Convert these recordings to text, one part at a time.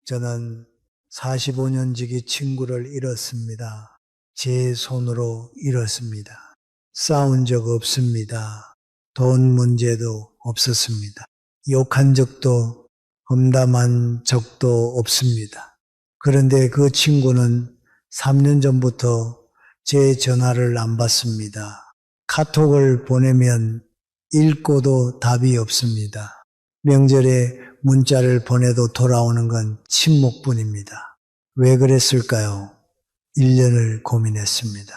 저는 45년 지기 친구를 잃었습니다. 제 손으로 잃었습니다. 싸운 적 없습니다. 돈 문제도 없었습니다. 욕한 적도 험담한 적도 없습니다. 그런데 그 친구는 3년 전부터 제 전화를 안 받습니다. 카톡을 보내면 읽고도 답이 없습니다. 명절에 문자를 보내도 돌아오는 건 침묵뿐입니다. 왜 그랬을까요? 1년을 고민했습니다.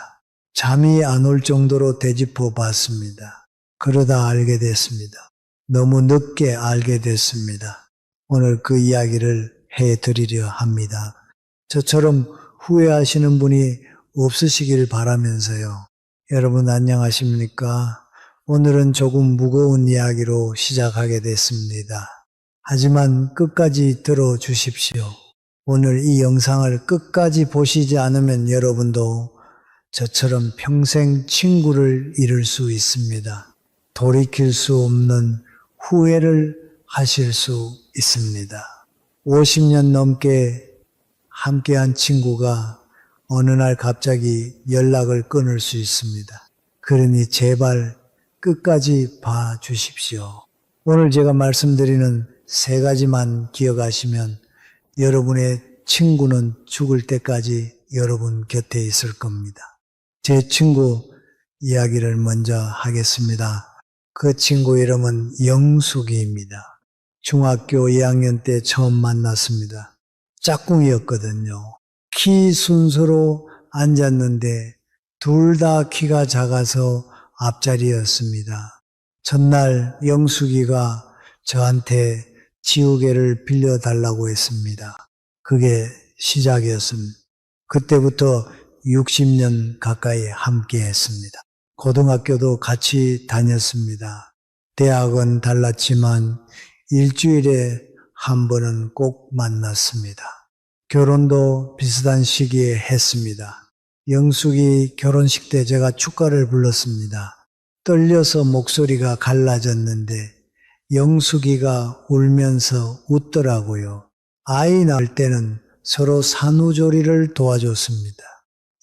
잠이 안 올 정도로 되짚어 봤습니다. 그러다 알게 됐습니다. 너무 늦게 알게 됐습니다. 오늘 그 이야기를 해드리려 합니다. 저처럼 후회하시는 분이 없으시길 바라면서요. 여러분 안녕하십니까? 오늘은 조금 무거운 이야기로 시작하게 됐습니다. 하지만 끝까지 들어주십시오. 오늘 이 영상을 끝까지 보시지 않으면 여러분도 저처럼 평생 친구를 잃을 수 있습니다. 돌이킬 수 없는 후회를 하실 수 있습니다. 50년 넘게 함께한 친구가 어느 날 갑자기 연락을 끊을 수 있습니다. 그러니 제발 끝까지 봐주십시오. 오늘 제가 말씀드리는 3가지만 기억하시면 여러분의 친구는 죽을 때까지 여러분 곁에 있을 겁니다. 제 친구 이야기를 먼저 하겠습니다. 그 친구 이름은 영숙이입니다. 중학교 2학년 때 처음 만났습니다. 짝꿍이었거든요. 키 순서로 앉았는데 둘 다 키가 작아서 앞자리였습니다. 전날 영숙이가 저한테 지우개를 빌려달라고 했습니다. 그게 시작이었습니다. 그때부터 60년 가까이 함께 했습니다. 고등학교도 같이 다녔습니다. 대학은 달랐지만 일주일에 한 번은 꼭 만났습니다. 결혼도 비슷한 시기에 했습니다. 영숙이 결혼식 때 제가 축가를 불렀습니다. 떨려서 목소리가 갈라졌는데 영숙이가 울면서 웃더라고요. 아이 낳을 때는 서로 산후조리를 도와줬습니다.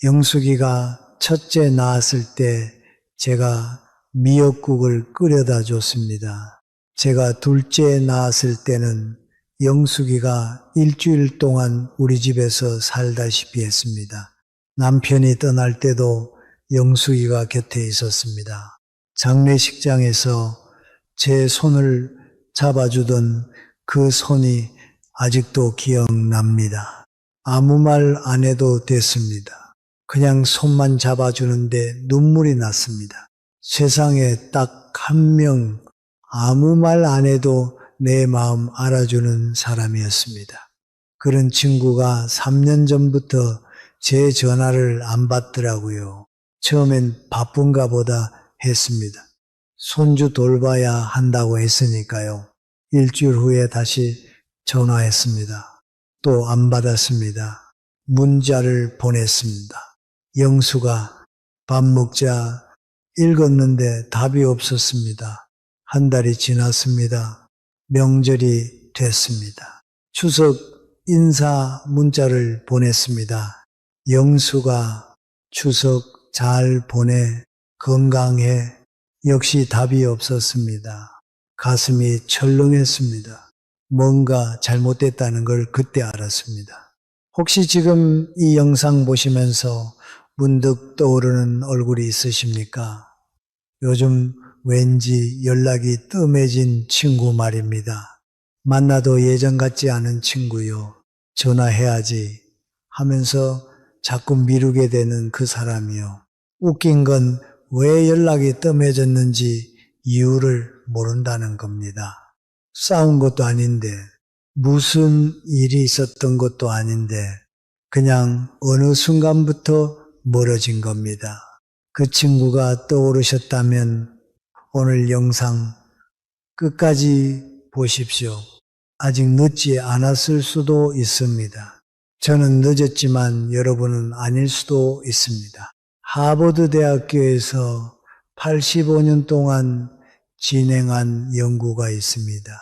영숙이가 첫째 낳았을 때 제가 미역국을 끓여다 줬습니다. 제가 둘째 낳았을 때는 영숙이가 일주일 동안 우리 집에서 살다시피 했습니다. 남편이 떠날 때도 영숙이가 곁에 있었습니다. 장례식장에서 제 손을 잡아주던 그 손이 아직도 기억납니다. 아무 말 안 해도 됐습니다. 그냥 손만 잡아주는데 눈물이 났습니다. 세상에 딱 한 명 아무 말 안 해도 내 마음 알아주는 사람이었습니다. 그런 친구가 3년 전부터 제 전화를 안 받더라고요. 처음엔 바쁜가 보다 했습니다. 손주 돌봐야 한다고 했으니까요. 일주일 후에 다시 전화했습니다. 또 안 받았습니다. 문자를 보냈습니다. 영수가 밥 먹자 읽었는데 답이 없었습니다. 한 달이 지났습니다. 명절이 됐습니다. 추석 인사 문자를 보냈습니다. 영수가 추석 잘 보내, 건강해. 역시 답이 없었습니다. 가슴이 철렁했습니다. 뭔가 잘못됐다는 걸 그때 알았습니다. 혹시 지금 이 영상 보시면서 문득 떠오르는 얼굴이 있으십니까? 요즘 왠지 연락이 뜸해진 친구 말입니다. 만나도 예전 같지 않은 친구요. 전화해야지 하면서 자꾸 미루게 되는 그 사람이요. 웃긴 건 왜 연락이 뜸해졌는지 이유를 모른다는 겁니다. 싸운 것도 아닌데, 무슨 일이 있었던 것도 아닌데, 그냥 어느 순간부터 멀어진 겁니다. 그 친구가 떠오르셨다면 오늘 영상 끝까지 보십시오. 아직 늦지 않았을 수도 있습니다. 저는 늦었지만 여러분은 아닐 수도 있습니다. 하버드 대학교에서 85년 동안 진행한 연구가 있습니다.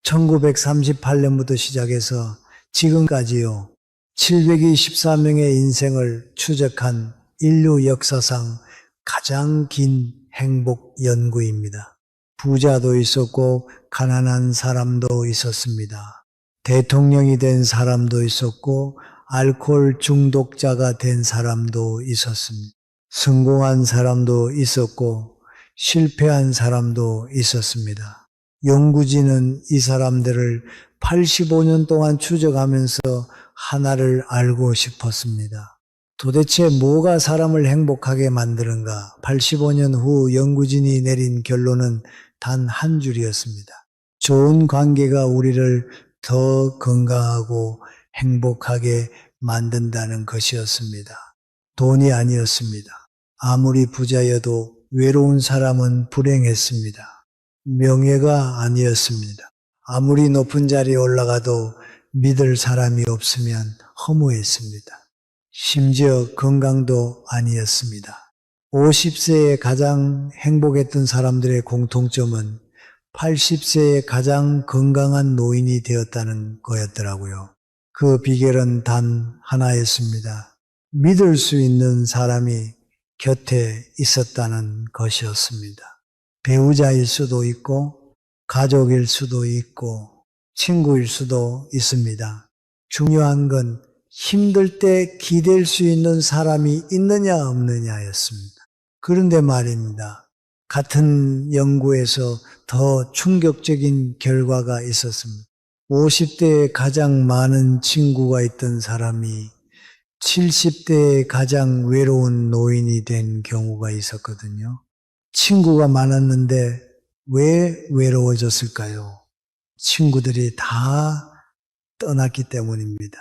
1938년부터 시작해서 지금까지요. 724명의 인생을 추적한 인류 역사상 가장 긴 행복 연구입니다. 부자도 있었고 가난한 사람도 있었습니다. 대통령이 된 사람도 있었고 알코올 중독자가 된 사람도 있었습니다. 성공한 사람도 있었고 실패한 사람도 있었습니다. 연구진은 이 사람들을 85년 동안 추적하면서 하나를 알고 싶었습니다. 도대체 뭐가 사람을 행복하게 만드는가? 85년 후 연구진이 내린 결론은 단 한 줄이었습니다. 좋은 관계가 우리를 더 건강하고 행복하게 만든다는 것이었습니다. 돈이 아니었습니다. 아무리 부자여도 외로운 사람은 불행했습니다. 명예가 아니었습니다. 아무리 높은 자리에 올라가도 믿을 사람이 없으면 허무했습니다. 심지어 건강도 아니었습니다. 50세에 가장 행복했던 사람들의 공통점은 80세에 가장 건강한 노인이 되었다는 거였더라고요. 그 비결은 단 하나였습니다. 믿을 수 있는 사람이 곁에 있었다는 것이었습니다. 배우자일 수도 있고 가족일 수도 있고 친구일 수도 있습니다. 중요한 건 힘들 때 기댈 수 있는 사람이 있느냐 없느냐였습니다. 그런데 말입니다. 같은 연구에서 더 충격적인 결과가 있었습니다. 50대에 가장 많은 친구가 있던 사람이 70대에 가장 외로운 노인이 된 경우가 있었거든요. 친구가 많았는데 왜 외로워졌을까요? 친구들이 다 떠났기 때문입니다.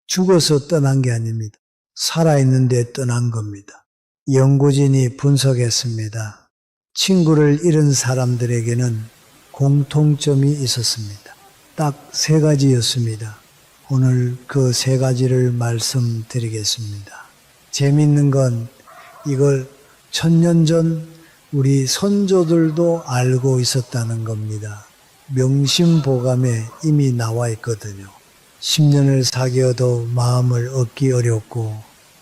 죽어서 떠난 게 아닙니다. 살아있는데 떠난 겁니다. 연구진이 분석했습니다. 친구를 잃은 사람들에게는 공통점이 있었습니다. 딱 3가지였습니다. 오늘 그 3가지를 말씀드리겠습니다. 재밌는 건 이걸 1000년 전 우리 선조들도 알고 있었다는 겁니다. 명심보감에 이미 나와 있거든요. 10년을 사귀어도 마음을 얻기 어렵고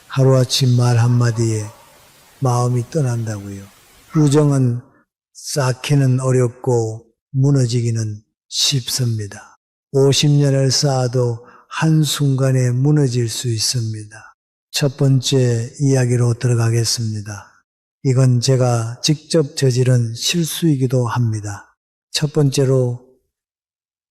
하루아침 말 한마디에 마음이 떠난다고요. 우정은 쌓기는 어렵고 무너지기는 쉽습니다. 50년을 쌓아도 한순간에 무너질 수 있습니다. 첫 번째 이야기로 들어가겠습니다. 이건 제가 직접 저지른 실수이기도 합니다. 첫 번째로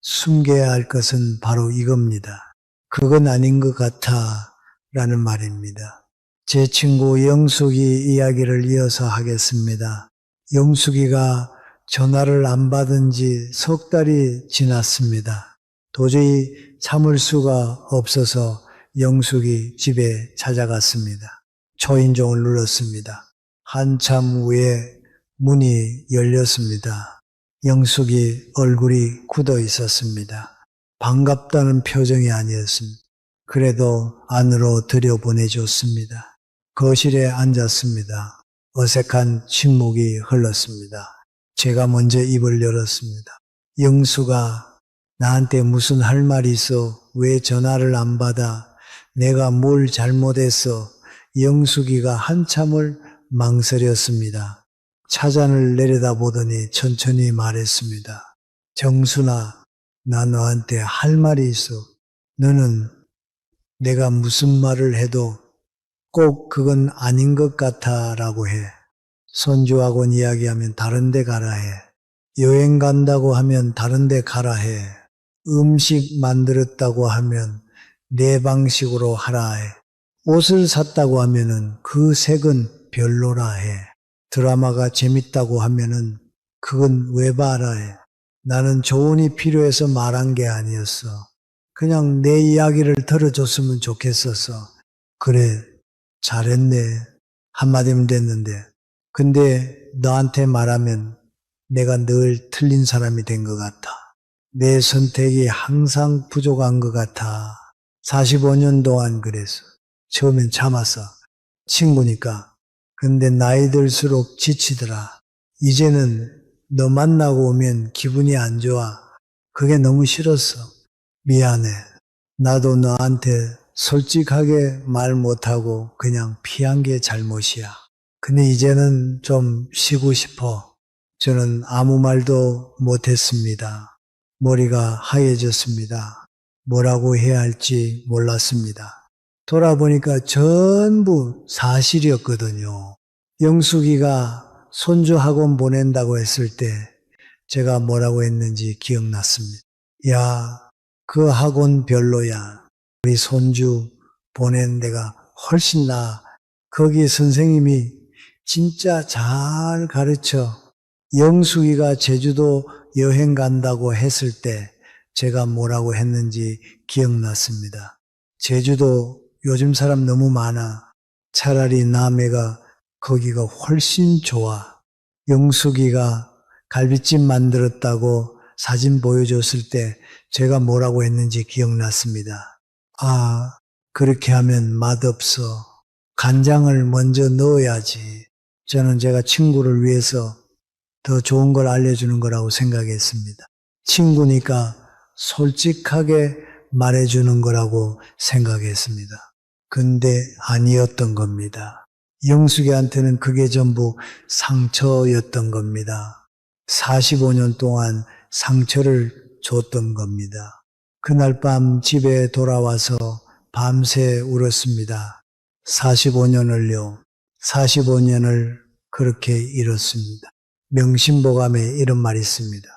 숨겨야 할 것은 바로 이겁니다. 그건 아닌 것 같아 라는 말입니다. 제 친구 영숙이 이야기를 이어서 하겠습니다. 영숙이가 전화를 안 받은 지 석 달이 지났습니다. 도저히 참을 수가 없어서 영숙이 집에 찾아갔습니다. 초인종을 눌렀습니다. 한참 후에 문이 열렸습니다. 영숙이 얼굴이 굳어 있었습니다. 반갑다는 표정이 아니었습니다. 그래도 안으로 들여보내줬습니다. 거실에 앉았습니다. 어색한 침묵이 흘렀습니다. 제가 먼저 입을 열었습니다. 영수가 나한테 무슨 할 말이 있어? 왜 전화를 안 받아? 내가 뭘 잘못했어? 영숙이가 한참을 망설였습니다. 차잔을 내려다보더니 천천히 말했습니다. 정순아, 나 너한테 할 말이 있어. 너는 내가 무슨 말을 해도 꼭 그건 아닌 것 같아 라고 해. 손주하고 이야기하면 다른 데 가라 해. 여행 간다고 하면 다른 데 가라 해. 음식 만들었다고 하면 내 방식으로 하라 해. 옷을 샀다고 하면은 그 색은 별로라 해. 드라마가 재밌다고 하면은 그건 왜 봐라 해. 나는 조언이 필요해서 말한 게 아니었어. 그냥 내 이야기를 들어줬으면 좋겠었어. 그래, 잘했네. 한마디면 됐는데. 근데 너한테 말하면 내가 늘 틀린 사람이 된 것 같아. 내 선택이 항상 부족한 것 같아. 45년 동안 그랬어. 처음엔 참았어. 친구니까. 근데 나이 들수록 지치더라. 이제는 너 만나고 오면 기분이 안 좋아. 그게 너무 싫었어. 미안해. 나도 너한테 솔직하게 말 못하고 그냥 피한 게 잘못이야. 근데 이제는 좀 쉬고 싶어. 저는 아무 말도 못했습니다. 머리가 하얘졌습니다. 뭐라고 해야 할지 몰랐습니다. 돌아보니까 전부 사실이었거든요. 영숙이가 손주 학원 보낸다고 했을 때 제가 뭐라고 했는지 기억났습니다. 야, 그 학원 별로야. 우리 손주 보낸 데가 훨씬 나아. 거기 선생님이 진짜 잘 가르쳐. 영숙이가 제주도 여행 간다고 했을 때 제가 뭐라고 했는지 기억났습니다. 제주도 요즘 사람 너무 많아. 차라리 남해가 거기가 훨씬 좋아. 영숙이가 갈비찜 만들었다고 사진 보여줬을 때 제가 뭐라고 했는지 기억났습니다. 아, 그렇게 하면 맛없어. 간장을 먼저 넣어야지. 저는 제가 친구를 위해서 더 좋은 걸 알려주는 거라고 생각했습니다. 친구니까 솔직하게 말해주는 거라고 생각했습니다. 근데 아니었던 겁니다. 영숙이한테는 그게 전부 상처였던 겁니다. 45년 동안 상처를 줬던 겁니다. 그날 밤 집에 돌아와서 밤새 울었습니다. 45년을요. 45년을 그렇게 잃었습니다. 명심보감에 이런 말이 있습니다.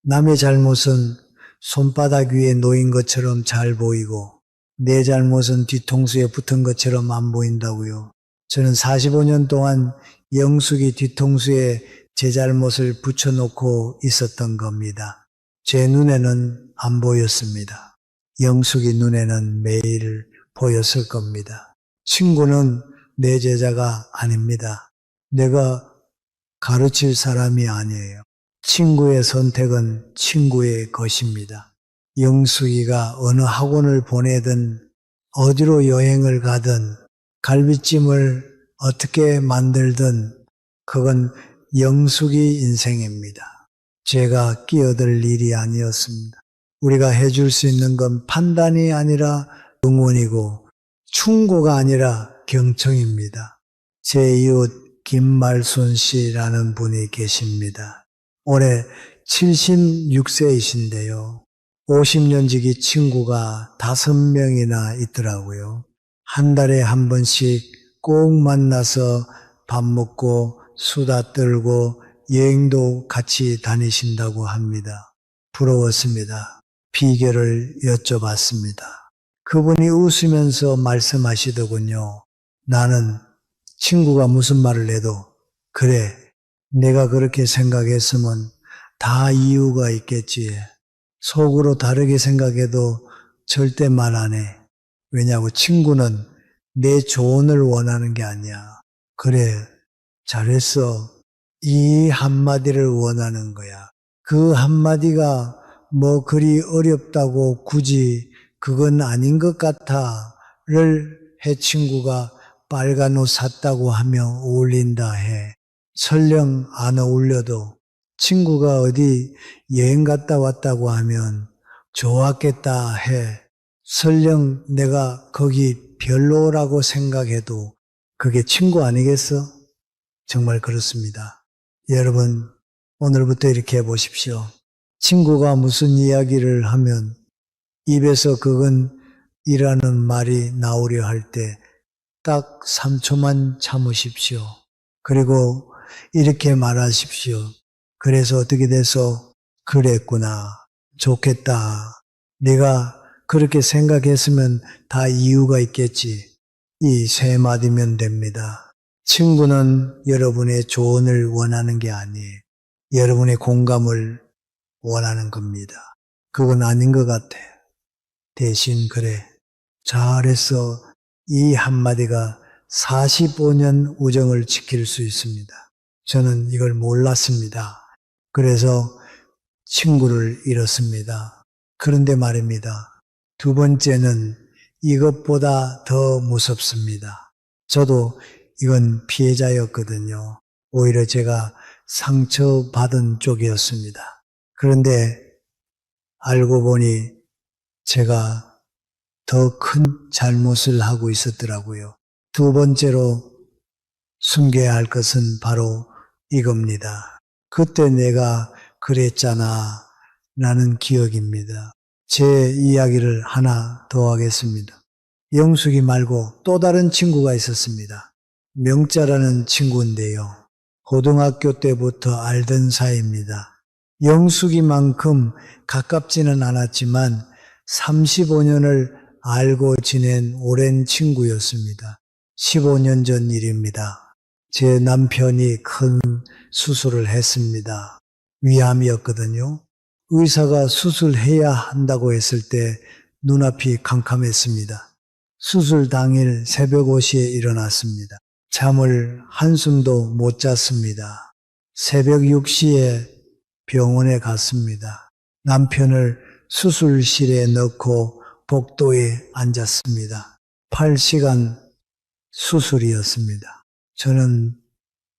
남의 잘못은 손바닥 위에 놓인 것처럼 잘 보이고 내 잘못은 뒤통수에 붙은 것처럼 안 보인다고요. 저는 45년 동안 영숙이 뒤통수에 제 잘못을 붙여놓고 있었던 겁니다. 제 눈에는 안 보였습니다. 영숙이 눈에는 매일 보였을 겁니다. 친구는 내 제자가 아닙니다. 내가 가르칠 사람이 아니에요. 친구의 선택은 친구의 것입니다. 영숙이가 어느 학원을 보내든 어디로 여행을 가든 갈비찜을 어떻게 만들든 그건 영숙이 인생입니다. 제가 끼어들 일이 아니었습니다. 우리가 해줄 수 있는 건 판단이 아니라 응원이고 충고가 아니라 경청입니다. 제 이웃 김말순 씨라는 분이 계십니다. 올해 76세이신데요. 50년 지기 친구가 5명이나 있더라고요. 한 달에 한 번씩 꼭 만나서 밥 먹고 수다 떨고 여행도 같이 다니신다고 합니다. 부러웠습니다. 비결을 여쭤봤습니다. 그분이 웃으면서 말씀하시더군요. 나는 친구가 무슨 말을 해도 그래, 내가 그렇게 생각했으면 다 이유가 있겠지. 속으로 다르게 생각해도 절대 말 안 해. 왜냐고 친구는 내 조언을 원하는 게 아니야. 그래, 잘했어. 이 한마디를 원하는 거야. 그 한마디가 뭐 그리 어렵다고 굳이 그건 아닌 것 같아를 해 친구가 빨간 옷 샀다고 하면 어울린다 해. 설령 안 어울려도 친구가 어디 여행 갔다 왔다고 하면 좋았겠다 해. 설령 내가 거기 별로라고 생각해도 그게 친구 아니겠어? 정말 그렇습니다. 여러분, 오늘부터 이렇게 해보십시오. 친구가 무슨 이야기를 하면 입에서 그건 이라는 말이 나오려 할 때 딱 3초만 참으십시오. 그리고 이렇게 말하십시오. 그래서 어떻게 돼서 그랬구나. 좋겠다. 내가 그렇게 생각했으면 다 이유가 있겠지. 이 세 마디면 됩니다. 친구는 여러분의 조언을 원하는 게 아니에요. 여러분의 공감을 원하는 겁니다. 그건 아닌 것 같아. 대신 그래. 잘했어. 이 한마디가 45년 우정을 지킬 수 있습니다. 저는 이걸 몰랐습니다. 그래서 친구를 잃었습니다. 그런데 말입니다. 두 번째는 이것보다 더 무섭습니다. 저도 이건 피해자였거든요. 오히려 제가 상처받은 쪽이었습니다. 그런데 알고 보니 제가 더 큰 잘못을 하고 있었더라고요. 두 번째로 숨겨야 할 것은 바로 이겁니다. 그때 내가 그랬잖아 라는 기억입니다. 제 이야기를 하나 더 하겠습니다. 영숙이 말고 또 다른 친구가 있었습니다. 명자라는 친구인데요. 고등학교 때부터 알던 사이입니다. 영숙이만큼 가깝지는 않았지만 35년을 알고 지낸 오랜 친구였습니다. 15년 전 일입니다. 제 남편이 큰 수술을 했습니다. 위암이었거든요. 의사가 수술해야 한다고 했을 때 눈앞이 캄캄했습니다. 수술 당일 새벽 5시에 일어났습니다. 잠을 한숨도 못 잤습니다. 새벽 6시에 병원에 갔습니다. 남편을 수술실에 넣고 복도에 앉았습니다. 8시간 수술이었습니다. 저는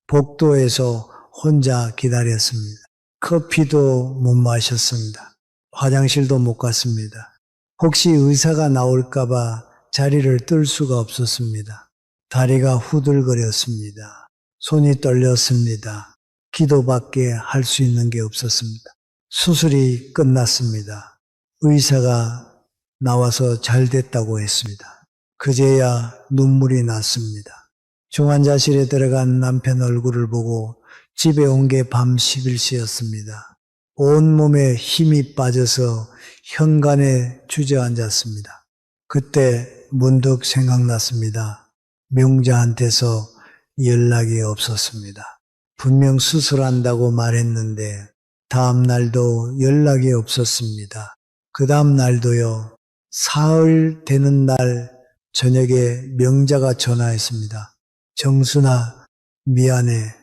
복도에서 혼자 기다렸습니다. 커피도 못 마셨습니다. 화장실도 못 갔습니다. 혹시 의사가 나올까봐 자리를 뜰 수가 없었습니다. 다리가 후들거렸습니다. 손이 떨렸습니다. 기도밖에 할 수 있는 게 없었습니다. 수술이 끝났습니다. 의사가 나와서 잘 됐다고 했습니다. 그제야 눈물이 났습니다. 중환자실에 들어간 남편 얼굴을 보고 집에 온 게 밤 11시였습니다. 온몸에 힘이 빠져서 현관에 주저앉았습니다. 그때 문득 생각났습니다. 명자한테서 연락이 없었습니다. 분명 수술한다고 말했는데 다음 날도 연락이 없었습니다. 그 다음 날도요. 사흘 되는 날 저녁에 명자가 전화했습니다. 정순아, 미안해.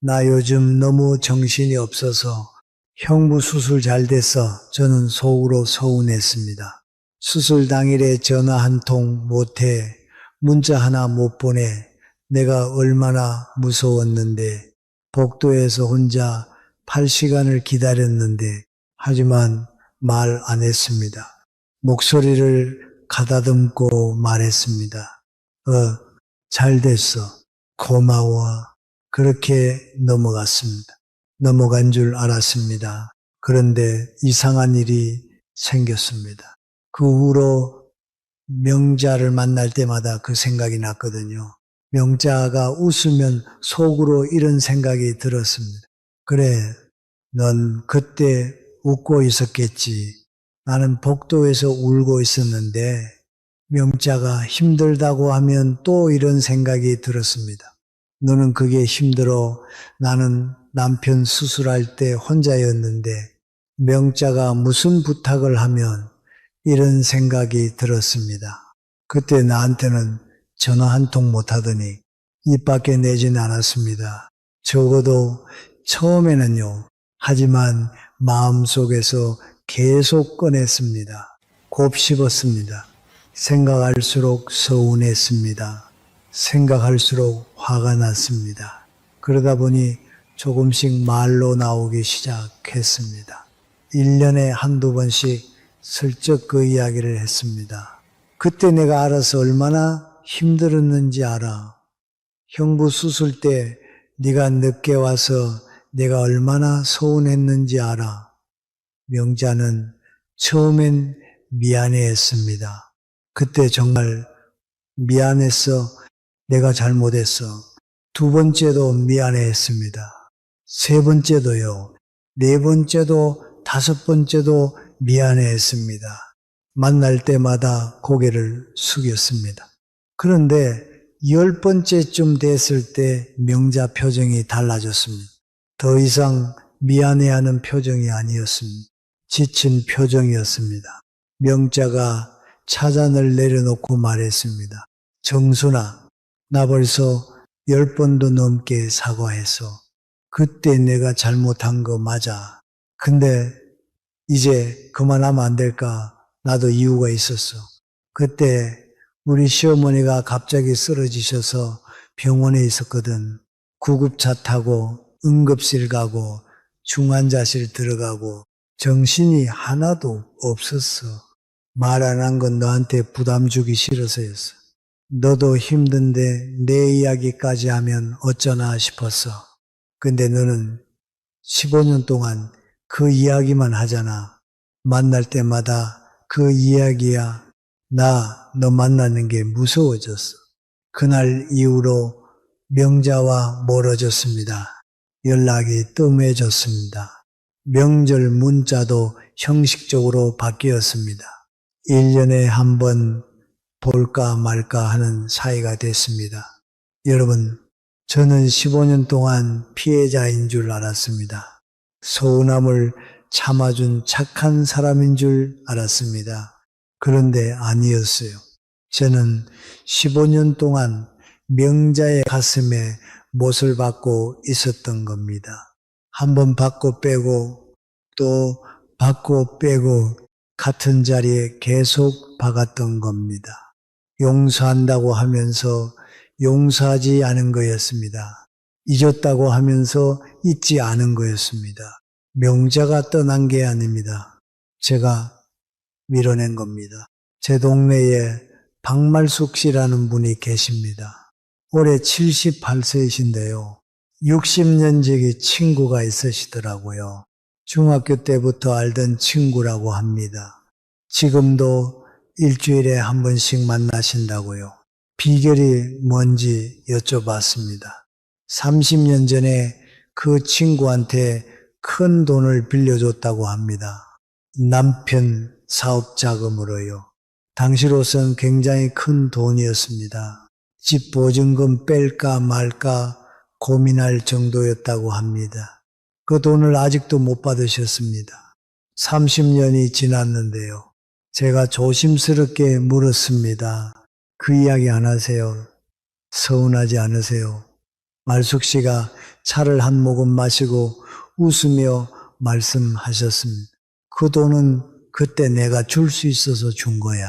나 요즘 너무 정신이 없어서 형부 수술 잘 돼서 저는 속으로 서운했습니다. 수술 당일에 전화 한 통 못해, 문자 하나 못 보내. 내가 얼마나 무서웠는데 복도에서 혼자 8시간을 기다렸는데 하지만 말 안 했습니다. 목소리를 가다듬고 말했습니다. 잘 됐어. 고마워. 그렇게 넘어갔습니다. 넘어간 줄 알았습니다. 그런데 이상한 일이 생겼습니다. 그 후로 명자를 만날 때마다 그 생각이 났거든요. 명자가 웃으면 속으로 이런 생각이 들었습니다. 그래, 넌 그때 웃고 있었겠지. 나는 복도에서 울고 있었는데 명자가 힘들다고 하면 또 이런 생각이 들었습니다. 너는 그게 힘들어. 나는 남편 수술할 때 혼자였는데 명자가 무슨 부탁을 하면 이런 생각이 들었습니다. 그때 나한테는 전화 한 통 못 하더니 입 밖에 내진 않았습니다. 적어도 처음에는요. 하지만 마음속에서 계속 꺼냈습니다. 곱씹었습니다. 생각할수록 서운했습니다. 생각할수록 화가 났습니다. 그러다 보니 조금씩 말로 나오기 시작했습니다. 1년에 한두 번씩 슬쩍 그 이야기를 했습니다. 그때 내가 알아서 얼마나 힘들었는지 알아. 형부 수술 때 네가 늦게 와서 내가 얼마나 서운했는지 알아. 명자는 처음엔 미안해했습니다. 그때 정말 미안했어. 내가 잘못했어. 두 번째도 미안해했습니다. 세 번째도요. 네 번째도 다섯 번째도 미안해했습니다. 만날 때마다 고개를 숙였습니다. 그런데 10번째쯤 됐을 때 명자 표정이 달라졌습니다. 더 이상 미안해하는 표정이 아니었습니다. 지친 표정이었습니다. 명자가 차잔을 내려놓고 말했습니다. 정순아, 나 벌써 10번도 넘게 사과했어. 그때 내가 잘못한 거 맞아. 근데 이제 그만하면 안 될까? 나도 이유가 있었어. 그때 우리 시어머니가 갑자기 쓰러지셔서 병원에 있었거든. 구급차 타고 응급실 가고 중환자실 들어가고 정신이 하나도 없었어. 말 안 한 건 너한테 부담 주기 싫어서였어. 너도 힘든데 내 이야기까지 하면 어쩌나 싶었어. 근데 너는 15년 동안 그 이야기만 하잖아. 만날 때마다 그 이야기야. 너 만나는 게 무서워졌어. 그날 이후로 명자와 멀어졌습니다. 연락이 뜸해졌습니다. 명절 문자도 형식적으로 바뀌었습니다. 1년에 한 번 볼까 말까 하는 사이가 됐습니다. 여러분, 저는 15년 동안 피해자인 줄 알았습니다. 서운함을 참아준 착한 사람인 줄 알았습니다. 그런데 아니었어요. 저는 15년 동안 명자의 가슴에 못을 박고 있었던 겁니다. 한번 받고 빼고 또 받고 빼고 같은 자리에 계속 박았던 겁니다. 용서한다고 하면서 용서하지 않은 거였습니다. 잊었다고 하면서 잊지 않은 거였습니다. 명자가 떠난 게 아닙니다. 제가 밀어낸 겁니다. 제 동네에 박말숙 씨라는 분이 계십니다. 올해 78세이신데요. 60년 지기 친구가 있으시더라고요. 중학교 때부터 알던 친구라고 합니다. 지금도 일주일에 한 번씩 만나신다고요. 비결이 뭔지 여쭤봤습니다. 30년 전에 그 친구한테 큰 돈을 빌려줬다고 합니다. 남편 사업 자금으로요. 당시로선 굉장히 큰 돈이었습니다. 집 보증금 뺄까 말까 고민할 정도였다고 합니다. 그 돈을 아직도 못 받으셨습니다. 30년이 지났는데요. 제가 조심스럽게 물었습니다. 그 이야기 안 하세요? 서운하지 않으세요? 말숙 씨가 차를 한 모금 마시고 웃으며 말씀하셨습니다. 그 돈은 그때 내가 줄 수 있어서 준 거야.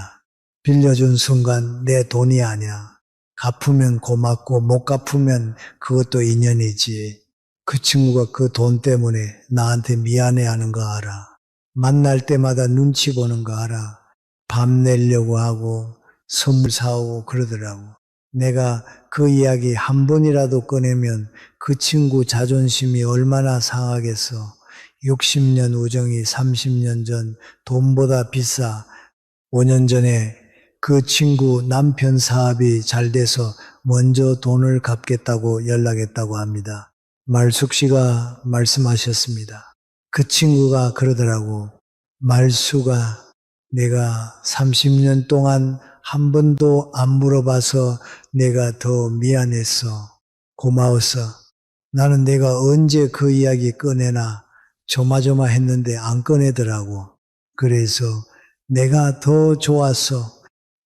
빌려준 순간 내 돈이 아니야. 갚으면 고맙고 못 갚으면 그것도 인연이지. 그 친구가 그 돈 때문에 나한테 미안해하는 거 알아. 만날 때마다 눈치 보는 거 알아. 밥 내려고 하고 선물 사오고 그러더라고. 내가 그 이야기 한 번이라도 꺼내면 그 친구 자존심이 얼마나 상하겠어. 60년 우정이 30년 전 돈보다 비싸. 5년 전에 그 친구 남편 사업이 잘 돼서 먼저 돈을 갚겠다고 연락했다고 합니다. 말숙 씨가 말씀하셨습니다. 그 친구가 그러더라고. 말수가 내가 30년 동안 한 번도 안 물어봐서 내가 더 미안했어. 고마웠어. 나는 내가 언제 그 이야기 꺼내나 조마조마했는데 안 꺼내더라고. 그래서 내가 더 좋았어.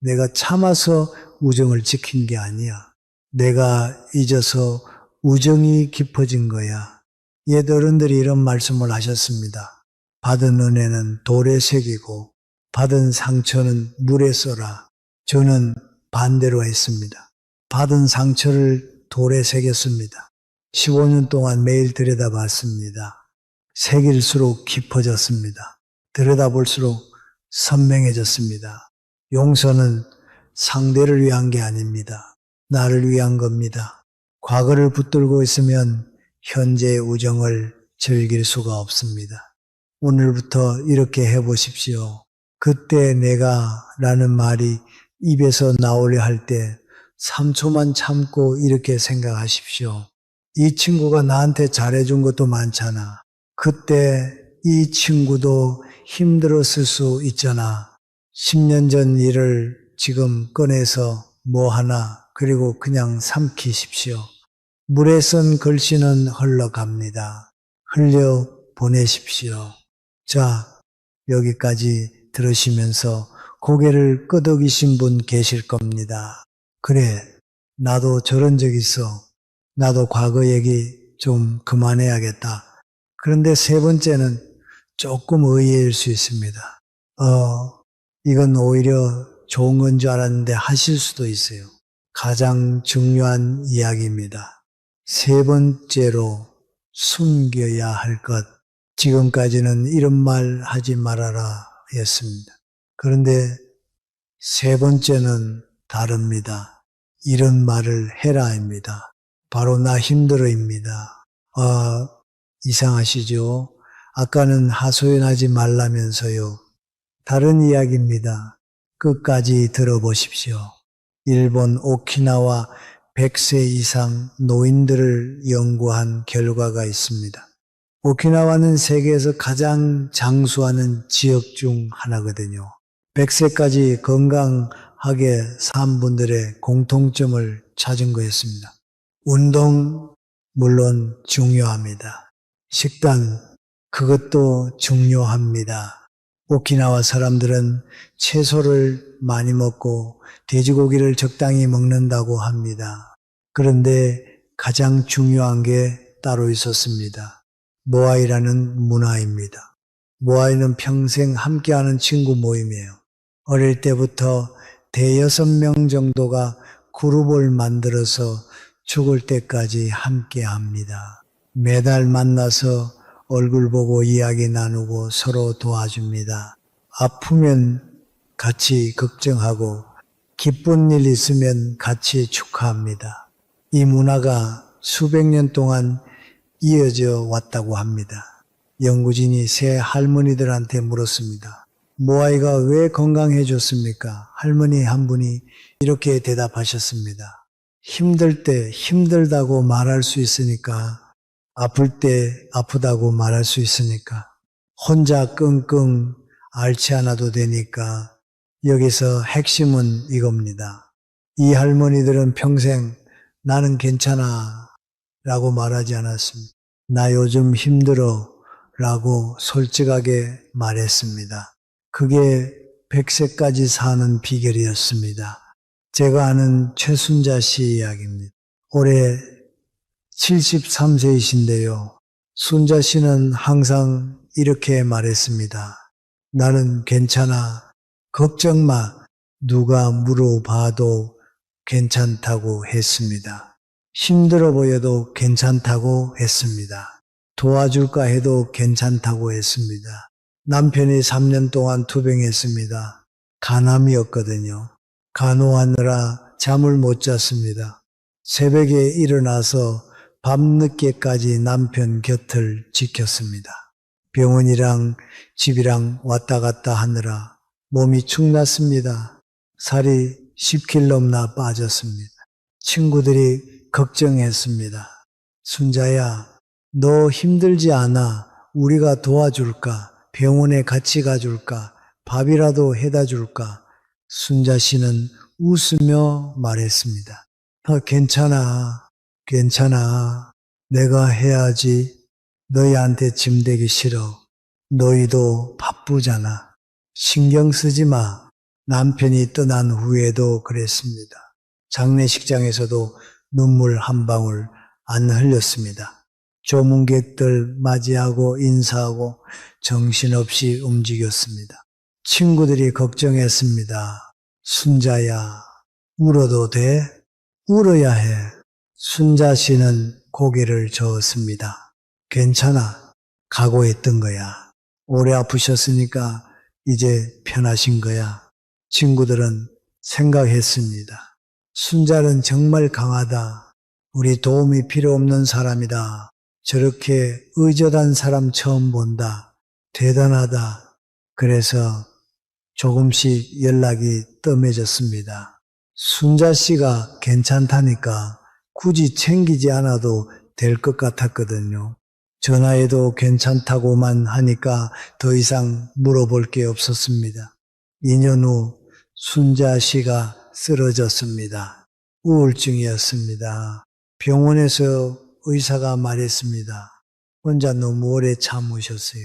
내가 참아서 우정을 지킨 게 아니야. 내가 잊어서 우정이 깊어진 거야. 옛 어른들이 이런 말씀을 하셨습니다. 받은 은혜는 돌에 새기고 받은 상처는 물에 써라. 저는 반대로 했습니다. 받은 상처를 돌에 새겼습니다. 15년 동안 매일 들여다봤습니다. 새길수록 깊어졌습니다. 들여다볼수록 선명해졌습니다. 용서는 상대를 위한 게 아닙니다. 나를 위한 겁니다. 과거를 붙들고 있으면 현재의 우정을 즐길 수가 없습니다. 오늘부터 이렇게 해보십시오. 그때 내가 라는 말이 입에서 나오려 할 때 3초만 참고 이렇게 생각하십시오. 이 친구가 나한테 잘해준 것도 많잖아. 그때 이 친구도 힘들었을 수 있잖아. 10년 전 일을 지금 꺼내서 뭐 하나 그리고 그냥 삼키십시오. 물에 쓴 글씨는 흘러갑니다. 흘려 보내십시오. 자, 여기까지 들으시면서 고개를 끄덕이신 분 계실 겁니다. 그래, 나도 저런 적 있어. 나도 과거 얘기 좀 그만해야겠다. 그런데 세 번째는 조금 의외일 수 있습니다. 이건 오히려 좋은 건 줄 알았는데 하실 수도 있어요. 가장 중요한 이야기입니다. 세 번째로 숨겨야 할 것. 지금까지는 이런 말 하지 말아라 였습니다. 그런데 세 번째는 다릅니다. 이런 말을 해라입니다. 바로 나 힘들어입니다. 이상하시죠? 아까는 하소연하지 말라면서요. 다른 이야기입니다. 끝까지 들어보십시오. 일본 오키나와 100세 이상 노인들을 연구한 결과가 있습니다. 오키나와는 세계에서 가장 장수하는 지역 중 하나거든요. 100세까지 건강하게 산 분들의 공통점을 찾은 거였습니다. 운동 물론 중요합니다. 식단 그것도 중요합니다. 오키나와 사람들은 채소를 많이 먹고 돼지고기를 적당히 먹는다고 합니다. 그런데 가장 중요한 게 따로 있었습니다. 모아이라는 문화입니다. 모아이는 평생 함께하는 친구 모임이에요. 어릴 때부터 대여섯 명 정도가 그룹을 만들어서 죽을 때까지 함께합니다. 매달 만나서 얼굴 보고 이야기 나누고 서로 도와줍니다. 아프면 같이 걱정하고 기쁜 일 있으면 같이 축하합니다. 이 문화가 수백 년 동안 이어져 왔다고 합니다. 연구진이 세 할머니들한테 물었습니다. 모아이가 왜 건강해졌습니까? 할머니 한 분이 이렇게 대답하셨습니다. 힘들 때 힘들다고 말할 수 있으니까, 아플 때 아프다고 말할 수 있으니까, 혼자 끙끙 앓지 않아도 되니까. 여기서 핵심은 이겁니다. 이 할머니들은 평생 나는 괜찮아 라고 말하지 않았습니다. 나 요즘 힘들어 라고 솔직하게 말했습니다. 그게 100세까지 사는 비결이었습니다. 제가 아는 최순자 씨 이야기입니다. 올해 73세이신데요. 순자 씨는 항상 이렇게 말했습니다. 나는 괜찮아. 걱정 마. 누가 물어봐도 괜찮다고 했습니다. 힘들어 보여도 괜찮다고 했습니다. 도와줄까 해도 괜찮다고 했습니다. 남편이 3년 동안 투병했습니다. 간암이었거든요. 간호하느라 잠을 못 잤습니다. 새벽에 일어나서 밤늦게까지 남편 곁을 지켰습니다. 병원이랑 집이랑 왔다 갔다 하느라 몸이 축 났습니다. 살이 10kg 넘나 빠졌습니다. 친구들이 걱정했습니다. 순자야, 너 힘들지 않아? 우리가 도와줄까? 병원에 같이 가줄까? 밥이라도 해다 줄까? 순자 씨는 웃으며 말했습니다. 괜찮아. 괜찮아. 내가 해야지. 너희한테 짐 되기 싫어. 너희도 바쁘잖아. 신경 쓰지 마. 남편이 떠난 후에도 그랬습니다. 장례식장에서도 눈물 한 방울 안 흘렸습니다. 조문객들 맞이하고 인사하고 정신없이 움직였습니다. 친구들이 걱정했습니다. 순자야, 울어도 돼? 울어야 해. 순자 씨는 고개를 저었습니다. 괜찮아. 각오했던 거야. 오래 아프셨으니까 이제 편하신 거야. 친구들은 생각했습니다. 순자는 정말 강하다. 우리 도움이 필요 없는 사람이다. 저렇게 의젓한 사람 처음 본다. 대단하다. 그래서 조금씩 연락이 뜸해졌습니다. 순자 씨가 괜찮다니까 굳이 챙기지 않아도 될 것 같았거든요. 전화해도 괜찮다고만 하니까 더 이상 물어볼 게 없었습니다. 2년 후 순자 씨가 쓰러졌습니다. 우울증이었습니다. 병원에서 의사가 말했습니다. 혼자 너무 오래 참으셨어요.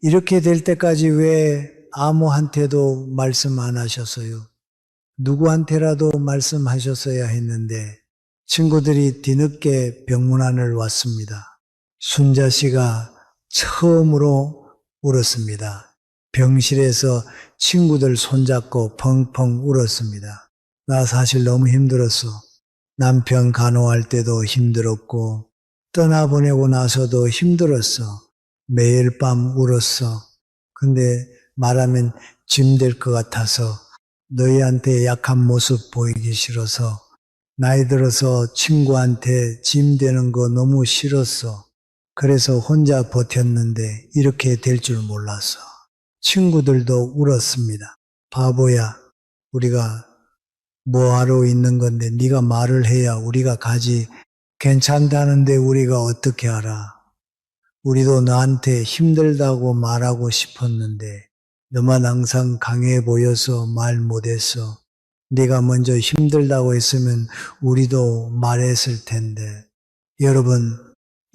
이렇게 될 때까지 왜 아무한테도 말씀 안 하셨어요? 누구한테라도 말씀하셨어야 했는데 친구들이 뒤늦게 병문안을 왔습니다. 순자 씨가 처음으로 울었습니다. 병실에서 친구들 손잡고 펑펑 울었습니다. 나 사실 너무 힘들었어. 남편 간호할 때도 힘들었고 떠나보내고 나서도 힘들었어. 매일 밤 울었어. 근데 말하면 짐 될 것 같아서 너희한테 약한 모습 보이기 싫어서 나이 들어서 친구한테 짐 되는 거 너무 싫었어. 그래서 혼자 버텼는데 이렇게 될 줄 몰랐어. 친구들도 울었습니다. 바보야, 우리가 뭐하러 있는 건데 네가 말을 해야 우리가 가지. 괜찮다는데 우리가 어떻게 알아? 우리도 너한테 힘들다고 말하고 싶었는데 너만 항상 강해 보여서 말 못했어. 네가 먼저 힘들다고 했으면 우리도 말했을 텐데. 여러분,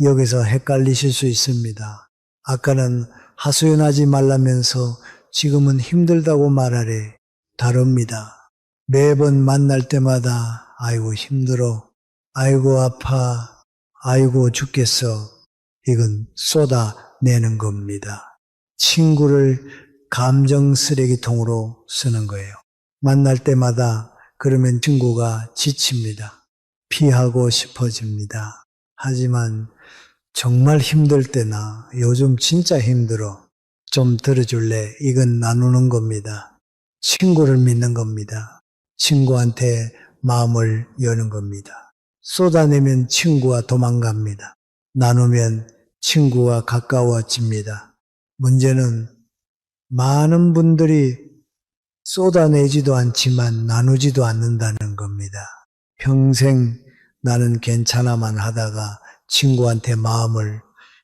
여기서 헷갈리실 수 있습니다. 아까는 하소연하지 말라면서 지금은 힘들다고 말하래. 다릅니다. 매번 만날 때마다 아이고 힘들어, 아이고 아파, 아이고 죽겠어. 이건 쏟아내는 겁니다. 친구를 감정 쓰레기통으로 쓰는 거예요. 만날 때마다 그러면 친구가 지칩니다. 피하고 싶어집니다. 하지만 정말 힘들 때나 요즘 진짜 힘들어. 좀 들어줄래? 이건 나누는 겁니다. 친구를 믿는 겁니다. 친구한테 마음을 여는 겁니다. 쏟아내면 친구와 도망갑니다. 나누면 친구와 가까워집니다. 문제는 많은 분들이 쏟아내지도 않지만 나누지도 않는다는 겁니다. 평생 나는 괜찮아만 하다가 친구한테 마음을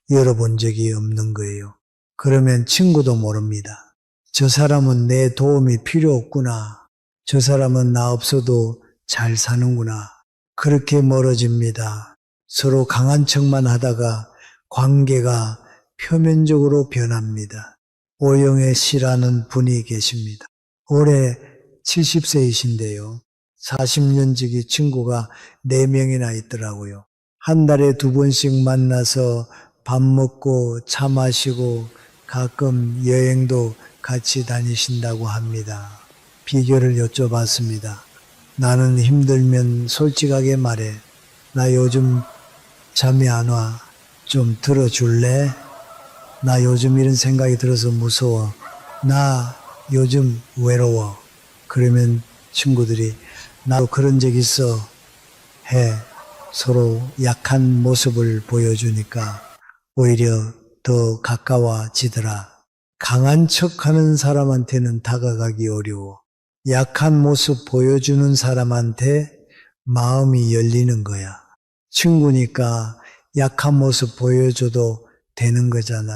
열어본 적이 없는 거예요. 그러면 친구도 모릅니다. 저 사람은 내 도움이 필요 없구나. 저 사람은 나 없어도 잘 사는구나. 그렇게 멀어집니다. 서로 강한 척만 하다가 관계가 표면적으로 변합니다. 오영애 씨라는 분이 계십니다. 올해 70세이신데요. 40년 지기 친구가 4명이나 있더라고요. 한 달에 2번씩 만나서 밥 먹고 차 마시고 가끔 여행도 같이 다니신다고 합니다. 비결을 여쭤봤습니다. 나는 힘들면 솔직하게 말해. 나 요즘 잠이 안 와. 좀 들어줄래? 나 요즘 이런 생각이 들어서 무서워. 나 요즘 외로워. 그러면 친구들이 나도 그런 적 있어. 해. 서로 약한 모습을 보여주니까 오히려 더 가까워지더라. 강한 척하는 사람한테는 다가가기 어려워. 약한 모습 보여주는 사람한테 마음이 열리는 거야. 친구니까 약한 모습 보여줘도 되는 거잖아.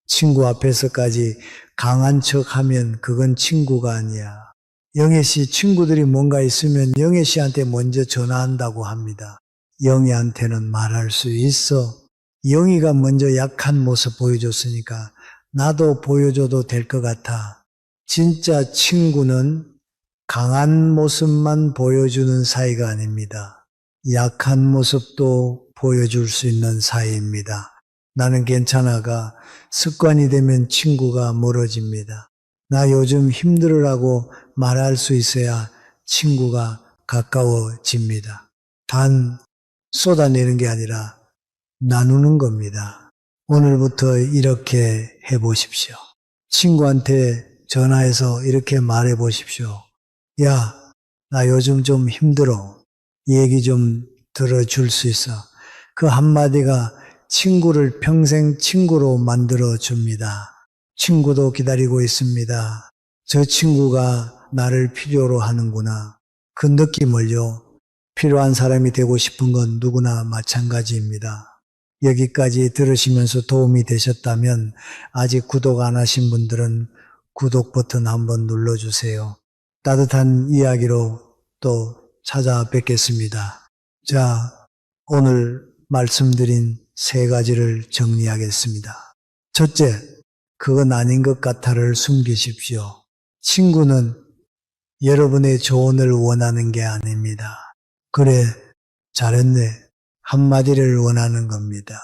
친구 앞에서까지 강한 척 하면 그건 친구가 아니야. 영애 씨 친구들이 뭔가 있으면 영애 씨한테 먼저 전화한다고 합니다. 영희한테는 말할 수 있어. 영희가 먼저 약한 모습 보여줬으니까 나도 보여줘도 될 것 같아. 진짜 친구는 강한 모습만 보여주는 사이가 아닙니다. 약한 모습도 보여줄 수 있는 사이입니다. 나는 괜찮아가 습관이 되면 친구가 멀어집니다. 나 요즘 힘들으라고 말할 수 있어야 친구가 가까워집니다. 단 쏟아내는 게 아니라 나누는 겁니다. 오늘부터 이렇게 해보십시오. 친구한테 전화해서 이렇게 말해 보십시오. 야, 나 요즘 좀 힘들어. 얘기 좀 들어줄 수 있어. 그 한마디가 친구를 평생 친구로 만들어 줍니다. 친구도 기다리고 있습니다. 저 친구가 나를 필요로 하는구나. 그 느낌을요. 필요한 사람이 되고 싶은 건 누구나 마찬가지입니다. 여기까지 들으시면서 도움이 되셨다면 아직 구독 안 하신 분들은 구독 버튼 한번 눌러주세요. 따뜻한 이야기로 또 찾아뵙겠습니다. 자, 오늘 말씀드린 3가지를 정리하겠습니다. 첫째, 그건 아닌 것 같아를 숨기십시오. 친구는 여러분의 조언을 원하는 게 아닙니다. 그래, 잘했네. 한마디를 원하는 겁니다.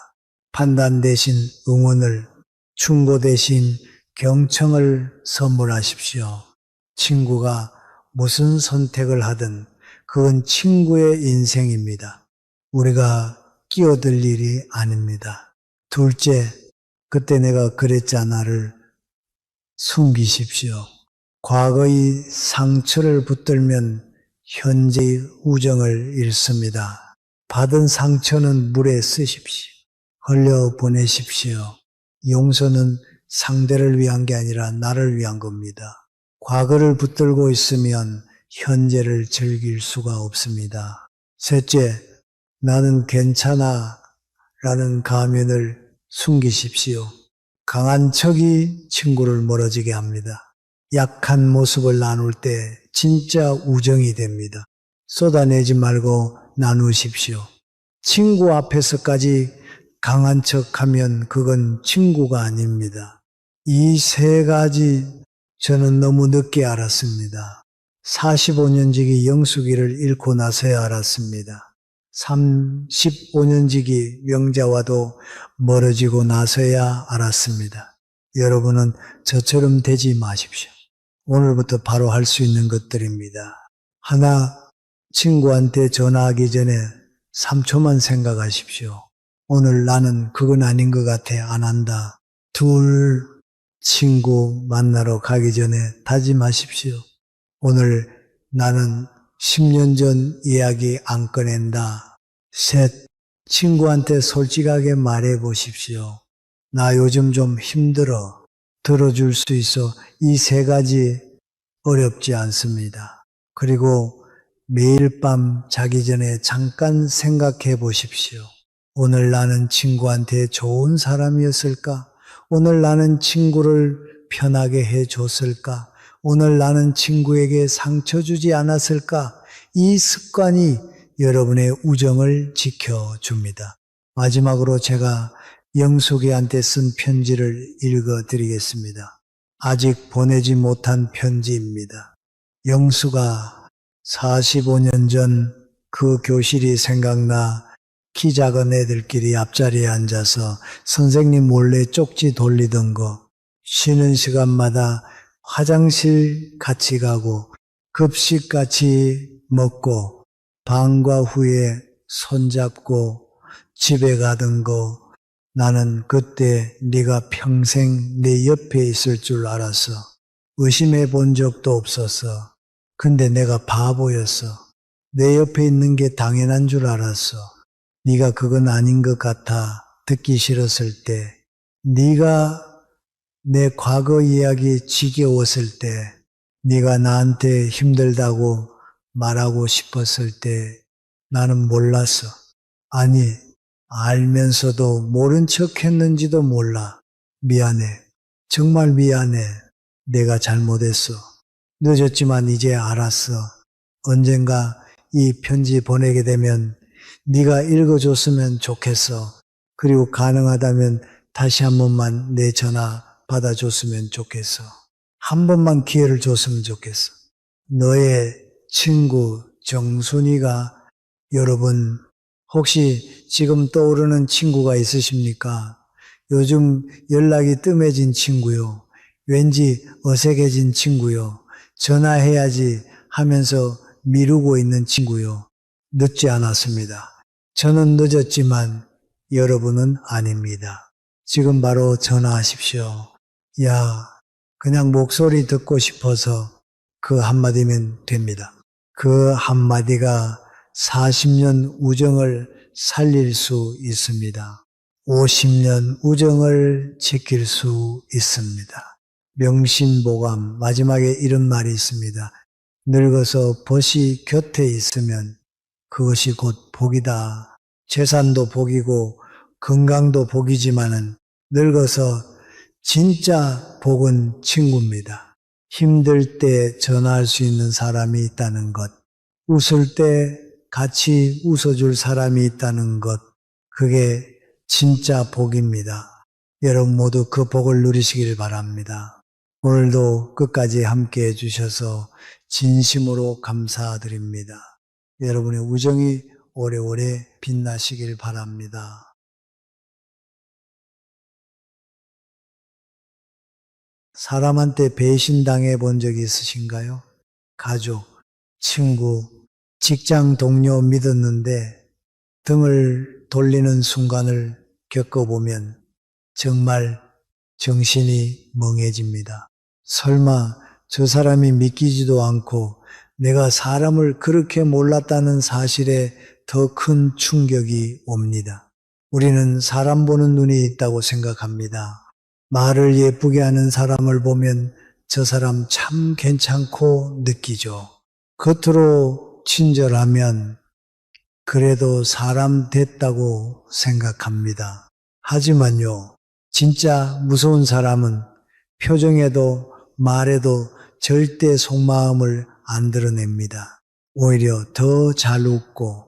판단 대신 응원을, 충고 대신 경청을 선물하십시오. 친구가 무슨 선택을 하든 그건 친구의 인생입니다. 우리가 끼어들 일이 아닙니다. 둘째, 그때 내가 그랬잖아를 숨기십시오. 과거의 상처를 붙들면 현재의 우정을 잃습니다. 받은 상처는 물에 쓰십시오. 흘려보내십시오. 용서는 상대를 위한 게 아니라 나를 위한 겁니다. 과거를 붙들고 있으면 현재를 즐길 수가 없습니다. 셋째, 나는 괜찮아 라는 가면을 숨기십시오. 강한 척이 친구를 멀어지게 합니다. 약한 모습을 나눌 때 진짜 우정이 됩니다. 쏟아내지 말고 나누십시오. 친구 앞에서까지 강한 척하면 그건 친구가 아닙니다. 이 세 가지 저는 너무 늦게 알았습니다. 45년지기 영숙이를 잃고 나서야 알았습니다. 35년지기 명자와도 멀어지고 나서야 알았습니다. 여러분은 저처럼 되지 마십시오. 오늘부터 바로 할 수 있는 것들입니다. 하나, 친구한테 전화하기 전에 3초만 생각하십시오. 오늘 나는 그건 아닌 것 같아. 안 한다. 둘, 친구 만나러 가기 전에 다짐하십시오. 오늘 나는 10년 전 이야기 안 꺼낸다. 셋, 친구한테 솔직하게 말해 보십시오. 나 요즘 좀 힘들어. 들어줄 수 있어. 이 세 가지 어렵지 않습니다. 그리고 매일 밤 자기 전에 잠깐 생각해 보십시오. 오늘 나는 친구한테 좋은 사람이었을까? 오늘 나는 친구를 편하게 해줬을까? 오늘 나는 친구에게 상처 주지 않았을까? 이 습관이 여러분의 우정을 지켜줍니다. 마지막으로 제가 영숙이한테 쓴 편지를 읽어드리겠습니다. 아직 보내지 못한 편지입니다. 영숙아, 45년 전 그 교실이 생각나 키 작은 애들끼리 앞자리에 앉아서 선생님 몰래 쪽지 돌리던 거, 쉬는 시간마다 화장실 같이 가고 급식 같이 먹고 방과 후에 손잡고 집에 가던 거, 나는 그때 네가 평생 내 옆에 있을 줄 알았어. 의심해 본 적도 없었어. 근데 내가 바보였어. 내 옆에 있는 게 당연한 줄 알았어. 네가 그건 아닌 것 같아 듣기 싫었을 때, 네가 내 과거 이야기 지겨웠을 때, 네가 나한테 힘들다고 말하고 싶었을 때 나는 몰랐어. 아니, 알면서도 모른 척 했는지도 몰라. 미안해. 정말 미안해. 내가 잘못했어. 늦었지만 이제 알았어. 언젠가 이 편지 보내게 되면 네가 읽어줬으면 좋겠어. 그리고 가능하다면 다시 한 번만 내 전화 받아줬으면 좋겠어. 한 번만 기회를 줬으면 좋겠어. 너의 친구 정순이가, 여러분 혹시 지금 떠오르는 친구가 있으십니까? 요즘 연락이 뜸해진 친구요. 왠지 어색해진 친구요. 전화해야지 하면서 미루고 있는 친구요. 늦지 않았습니다. 저는 늦었지만 여러분은 아닙니다. 지금 바로 전화하십시오. 야, 그냥 목소리 듣고 싶어서 그 한마디면 됩니다. 그 한마디가 40년 우정을 살릴 수 있습니다. 50년 우정을 지킬 수 있습니다. 명심보감, 마지막에 이런 말이 있습니다. 늙어서 벗이 곁에 있으면 그것이 곧 복이다. 재산도 복이고 건강도 복이지만은 늙어서 진짜 복은 친구입니다. 힘들 때 전화할 수 있는 사람이 있다는 것, 웃을 때 같이 웃어줄 사람이 있다는 것, 그게 진짜 복입니다. 여러분 모두 그 복을 누리시길 바랍니다. 오늘도 끝까지 함께 해주셔서 진심으로 감사드립니다. 여러분의 우정이 오래오래 빛나시길 바랍니다. 사람한테 배신당해 본 적이 있으신가요? 가족, 친구, 직장 동료 믿었는데 등을 돌리는 순간을 겪어보면 정말 정신이 멍해집니다. 설마 저 사람이 믿기지도 않고 내가 사람을 그렇게 몰랐다는 사실에 더 큰 충격이 옵니다. 우리는 사람 보는 눈이 있다고 생각합니다. 말을 예쁘게 하는 사람을 보면 저 사람 참 괜찮고 느끼죠. 겉으로 친절하면 그래도 사람 됐다고 생각합니다. 하지만요, 진짜 무서운 사람은 표정에도 말에도 절대 속마음을 안 드러냅니다. 오히려 더 잘 웃고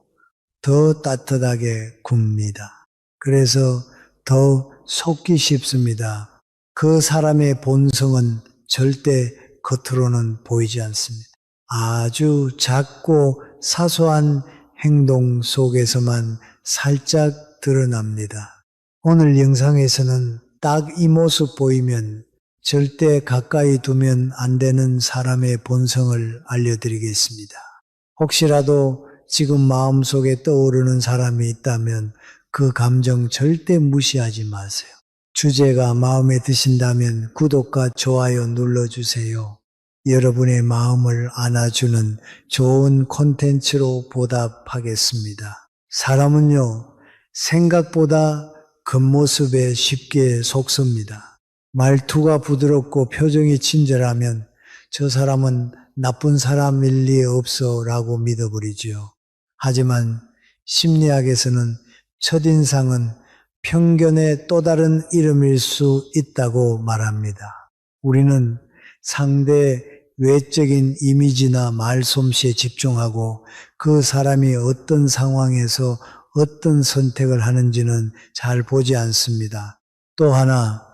더 따뜻하게 굽니다. 그래서 더 속기 쉽습니다. 그 사람의 본성은 절대 겉으로는 보이지 않습니다. 아주 작고 사소한 행동 속에서만 살짝 드러납니다. 오늘 영상에서는 딱 이 모습 보이면 절대 가까이 두면 안 되는 사람의 본성을 알려드리겠습니다. 혹시라도 지금 마음속에 떠오르는 사람이 있다면 그 감정 절대 무시하지 마세요. 주제가 마음에 드신다면 구독과 좋아요 눌러주세요. 여러분의 마음을 안아주는 좋은 콘텐츠로 보답하겠습니다. 사람은요, 생각보다 겉모습에 쉽게 속습니다. 말투가 부드럽고 표정이 친절하면 저 사람은 나쁜 사람일 리 없어 라고 믿어버리지요. 하지만 심리학에서는 첫인상은 편견의 또 다른 이름일 수 있다고 말합니다. 우리는 상대의 외적인 이미지나 말솜씨에 집중하고 그 사람이 어떤 상황에서 어떤 선택을 하는지는 잘 보지 않습니다. 또 하나,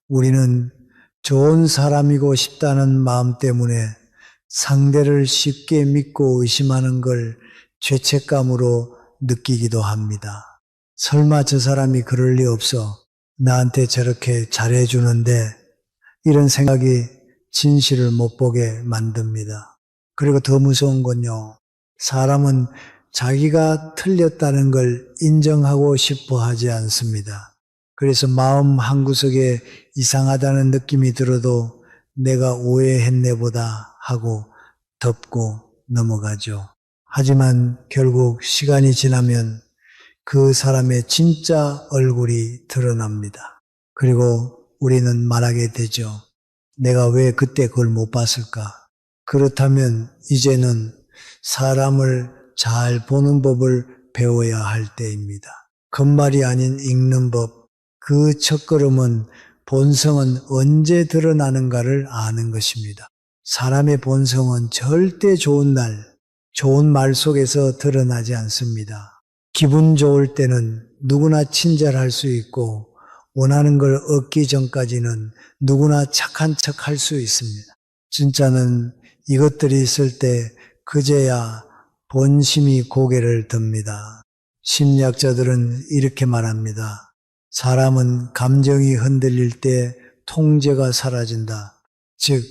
우리는 좋은 사람이고 싶다는 마음 때문에 상대를 쉽게 믿고 의심하는 걸 죄책감으로 느끼기도 합니다. 설마 저 사람이 그럴 리 없어. 나한테 저렇게 잘해주는데 이런 생각이 진실을 못 보게 만듭니다. 그리고 더 무서운 건요. 사람은 자기가 틀렸다는 걸 인정하고 싶어 하지 않습니다. 그래서 마음 한구석에 이상하다는 느낌이 들어도 내가 오해했네 보다 하고 덮고 넘어가죠. 하지만 결국 시간이 지나면 그 사람의 진짜 얼굴이 드러납니다. 그리고 우리는 말하게 되죠. 내가 왜 그때 그걸 못 봤을까? 그렇다면 이제는 사람을 잘 보는 법을 배워야 할 때입니다. 겉말이 아닌 읽는 법, 그 첫걸음은 본성은 언제 드러나는가를 아는 것입니다. 사람의 본성은 절대 좋은 날, 좋은 말 속에서 드러나지 않습니다. 기분 좋을 때는 누구나 친절할 수 있고 원하는 걸 얻기 전까지는 누구나 착한 척 할 수 있습니다. 진짜는 이것들이 있을 때 그제야 본심이 고개를 듭니다. 심리학자들은 이렇게 말합니다. 사람은 감정이 흔들릴 때 통제가 사라진다. 즉,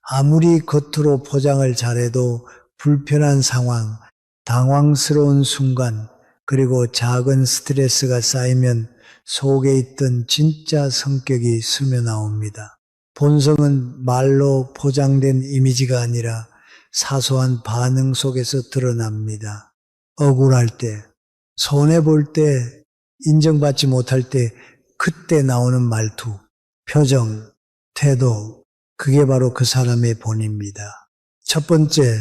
아무리 겉으로 포장을 잘해도 불편한 상황, 당황스러운 순간, 그리고 작은 스트레스가 쌓이면 속에 있던 진짜 성격이 스며나옵니다. 본성은 말로 포장된 이미지가 아니라 사소한 반응 속에서 드러납니다. 억울할 때, 손해볼 때, 인정받지 못할 때 그때 나오는 말투, 표정, 태도, 그게 바로 그 사람의 본입니다. 첫 번째,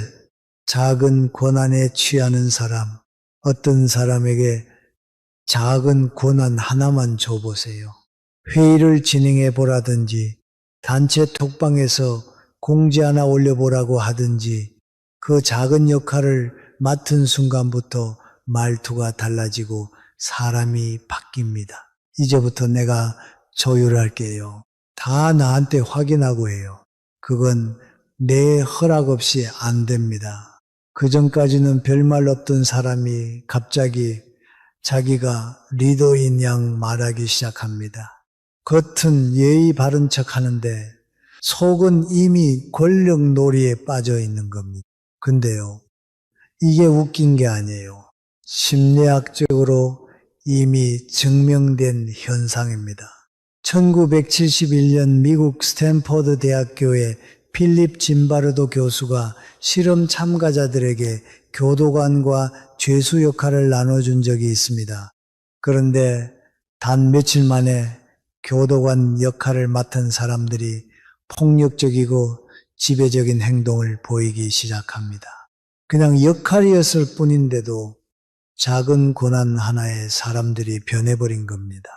작은 권한에 취하는 사람. 어떤 사람에게 작은 권한 하나만 줘보세요. 회의를 진행해 보라든지 단체 톡방에서 공지 하나 올려보라고 하든지 그 작은 역할을 맡은 순간부터 말투가 달라지고 사람이 바뀝니다. 이제부터 내가 조율할게요. 다 나한테 확인하고 해요. 그건 내 허락 없이 안 됩니다. 그전까지는 별말 없던 사람이 갑자기 자기가 리더인 양 말하기 시작합니다. 겉은 예의 바른 척 하는데 속은 이미 권력 놀이에 빠져 있는 겁니다. 근데요, 이게 웃긴 게 아니에요. 심리학적으로 이미 증명된 현상입니다. 1971년 미국 스탠퍼드 대학교의 필립 짐바르도 교수가 실험 참가자들에게 교도관과 죄수 역할을 나눠준 적이 있습니다. 그런데 단 며칠 만에 교도관 역할을 맡은 사람들이 폭력적이고 지배적인 행동을 보이기 시작합니다. 그냥 역할이었을 뿐인데도 작은 고난 하나에 사람들이 변해버린 겁니다.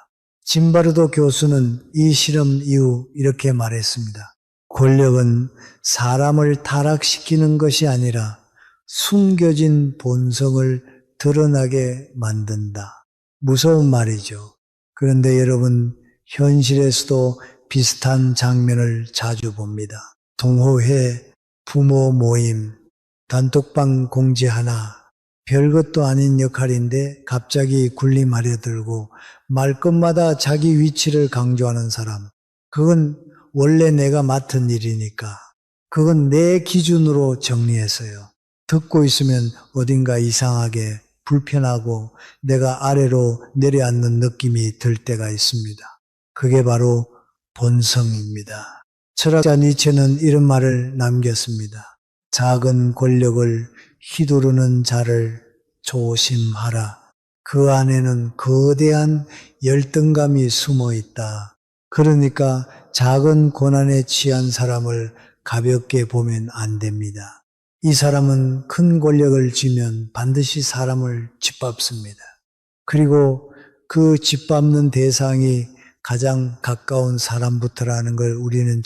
짐바르도 교수는 이 실험 이후 이렇게 말했습니다. 권력은 사람을 타락시키는 것이 아니라 숨겨진 본성을 드러나게 만든다. 무서운 말이죠. 그런데 여러분, 현실에서도 비슷한 장면을 자주 봅니다. 동호회, 부모 모임, 단톡방 공지 하나, 별것도 아닌 역할인데 갑자기 군림하려 들고 말끝마다 자기 위치를 강조하는 사람. 그건 원래 내가 맡은 일이니까. 그건 내 기준으로 정리해서요. 듣고 있으면 어딘가 이상하게 불편하고 내가 아래로 내려앉는 느낌이 들 때가 있습니다. 그게 바로 본성입니다. 철학자 니체는 이런 말을 남겼습니다. 작은 권력을 휘두르는 자를 조심하라. 그 안에는 거대한 열등감이 숨어 있다. 그러니까 작은 고난에 취한 사람을 가볍게 보면 안 됩니다. 이 사람은 큰 권력을 쥐면 반드시 사람을 짓밟습니다. 그리고 그 짓밟는 대상이 가장 가까운 사람부터라는 걸 우리는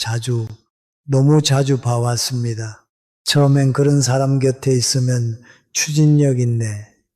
너무 자주 봐왔습니다. 처음엔 그런 사람 곁에 있으면 추진력 있네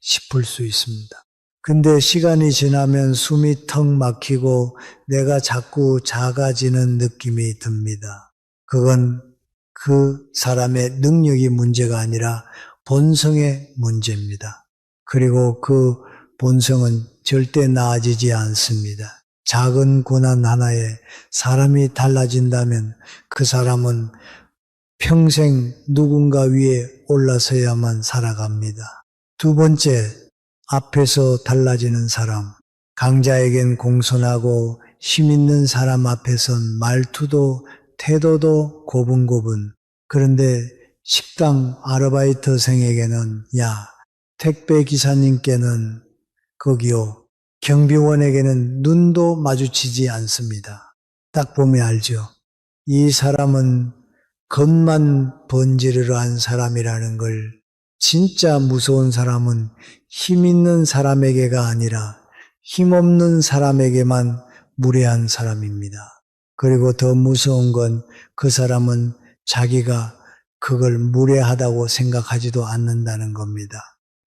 싶을 수 있습니다. 근데 시간이 지나면 숨이 턱 막히고 내가 자꾸 작아지는 느낌이 듭니다. 그건 그 사람의 능력이 문제가 아니라 본성의 문제입니다. 그리고 그 본성은 절대 나아지지 않습니다. 작은 고난 하나에 사람이 달라진다면 그 사람은 평생 누군가 위에 올라서야만 살아갑니다. 두 번째, 앞에서 달라지는 사람. 강자에겐 공손하고 힘 있는 사람 앞에선 말투도 태도도 고분고분. 그런데 식당 아르바이트생에게는 야, 택배 기사님께는 거기요. 경비원에게는 눈도 마주치지 않습니다. 딱 보면 알죠. 이 사람은 겉만 번지르르 한 사람이라는 걸. 진짜 무서운 사람은 힘 있는 사람에게가 아니라 힘없는 사람에게만 무례한 사람입니다. 그리고 더 무서운 건 그 사람은 자기가 그걸 무례하다고 생각하지도 않는다는 겁니다.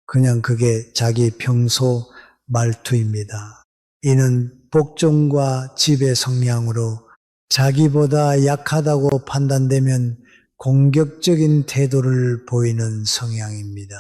그냥 그게 자기 평소 말투입니다. 이는 복종과 지배 성향으로 자기보다 약하다고 판단되면 공격적인 태도를 보이는 성향입니다.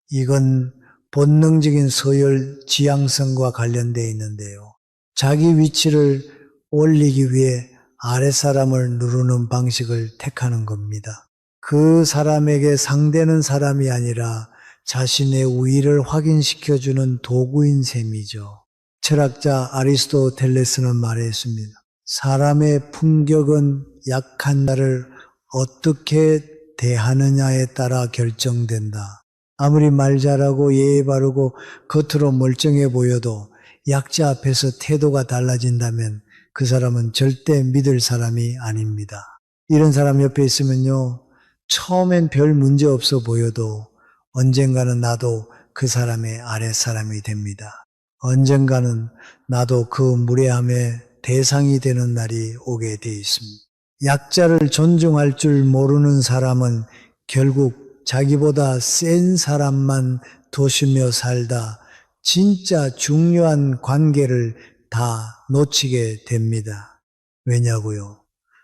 이건 본능적인 서열 지향성과 관련되어 있는데요. 자기 위치를 올리기 위해 아랫사람을 누르는 방식을 택하는 겁니다. 그 사람에게 상대는 사람이 아니라 자신의 우위를 확인시켜주는 도구인 셈이죠. 철학자 아리스토텔레스는 말했습니다. 사람의 품격은 약한 자를 어떻게 대하느냐에 따라 결정된다. 아무리 말 잘하고 예의 바르고 겉으로 멀쩡해 보여도 약자 앞에서 태도가 달라진다면 그 사람은 절대 믿을 사람이 아닙니다. 이런 사람 옆에 있으면요, 처음엔 별 문제 없어 보여도 언젠가는 나도 그 사람의 아랫사람이 됩니다. 언젠가는 나도 그 무례함의 대상이 되는 날이 오게 돼 있습니다. 약자를 존중할 줄 모르는 사람은 결국 자기보다 센 사람만 도시며 살다 진짜 중요한 관계를 다 놓치게 됩니다. 왜냐고요?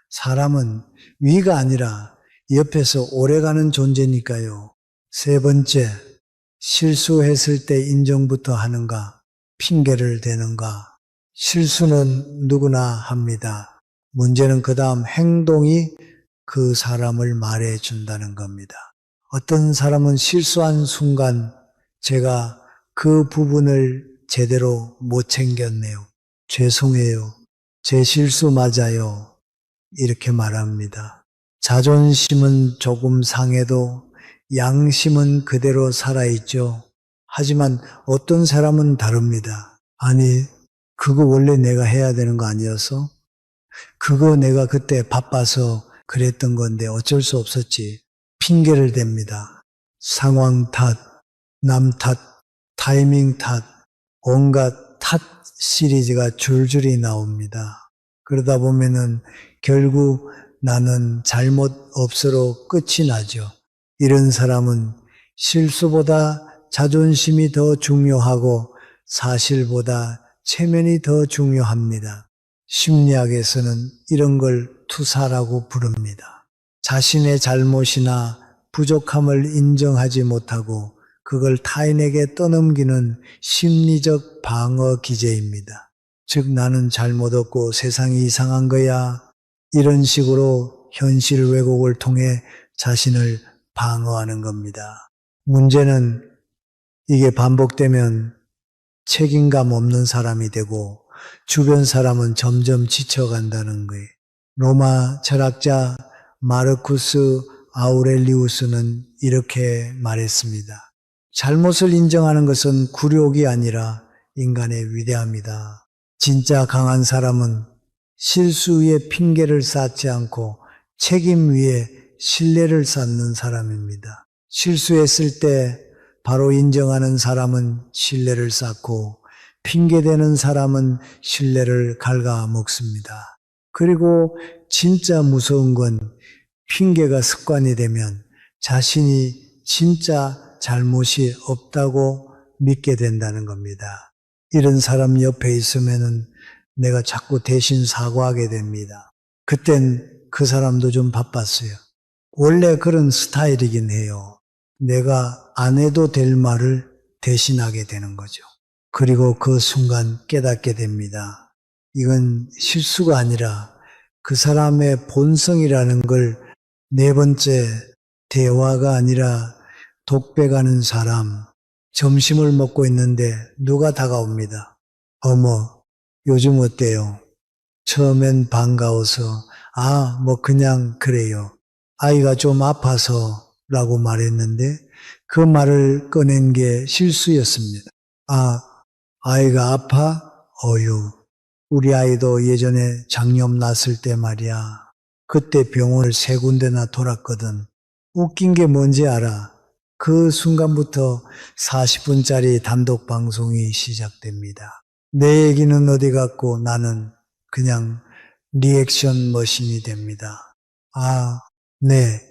사람은 위가 아니라 옆에서 오래가는 존재니까요. 세 번째, 실수했을 때 인정부터 하는가, 핑계를 대는가. 실수는 누구나 합니다. 문제는 그 다음 행동이 그 사람을 말해준다는 겁니다. 어떤 사람은 실수한 순간 제가 그 부분을 제대로 못 챙겼네요. 죄송해요. 제 실수 맞아요. 이렇게 말합니다. 자존심은 조금 상해도 양심은 그대로 살아있죠. 하지만 어떤 사람은 다릅니다. 아니, 그거 원래 내가 해야 되는 거 아니었어? 그거 내가 그때 바빠서 그랬던 건데 어쩔 수 없었지. 핑계를 댑니다. 상황 탓, 남 탓, 타이밍 탓, 온갖 탓 시리즈가 줄줄이 나옵니다. 그러다 보면은 결국 나는 잘못 없어로 끝이 나죠. 이런 사람은 실수보다 자존심이 더 중요하고 사실보다 체면이 더 중요합니다. 심리학에서는 이런 걸 투사라고 부릅니다. 자신의 잘못이나 부족함을 인정하지 못하고 그걸 타인에게 떠넘기는 심리적 방어 기제입니다. 즉 나는 잘못 없고 세상이 이상한 거야. 이런 식으로 현실 왜곡을 통해 자신을 방어하는 겁니다. 문제는 이게 반복되면 책임감 없는 사람이 되고 주변 사람은 점점 지쳐간다는 거예요. 로마 철학자 마르쿠스 아우렐리우스는 이렇게 말했습니다. 잘못을 인정하는 것은 굴욕이 아니라 인간의 위대함이다. 진짜 강한 사람은 실수 위에 핑계를 쌓지 않고 책임 위에 신뢰를 쌓는 사람입니다. 실수했을 때 바로 인정하는 사람은 신뢰를 쌓고 핑계대는 사람은 신뢰를 갉아먹습니다. 그리고 진짜 무서운 건 핑계가 습관이 되면 자신이 진짜 잘못이 없다고 믿게 된다는 겁니다. 이런 사람 옆에 있으면은 내가 자꾸 대신 사과하게 됩니다. 그땐 그 사람도 좀 바빴어요. 원래 그런 스타일이긴 해요. 내가 안 해도 될 말을 대신하게 되는 거죠. 그리고 그 순간 깨닫게 됩니다. 이건 실수가 아니라 그 사람의 본성이라는 걸 네 번째 대화가 아니라 독백하는 사람, 점심을 먹고 있는데 누가 다가옵니다. 어머, 요즘 어때요? 처음엔 반가워서 뭐 그냥 그래요. 아이가 좀 아파서 라고 말했는데 그 말을 꺼낸 게 실수였습니다. 아이가 아파? 어휴, 우리 아이도 예전에 장염 났을 때 말이야. 그때 병원을 3군데나 돌았거든. 웃긴 게 뭔지 알아? 그 순간부터 40분짜리 단독 방송이 시작됩니다. 내 얘기는 어디 갔고 나는 그냥 리액션 머신이 됩니다. 네,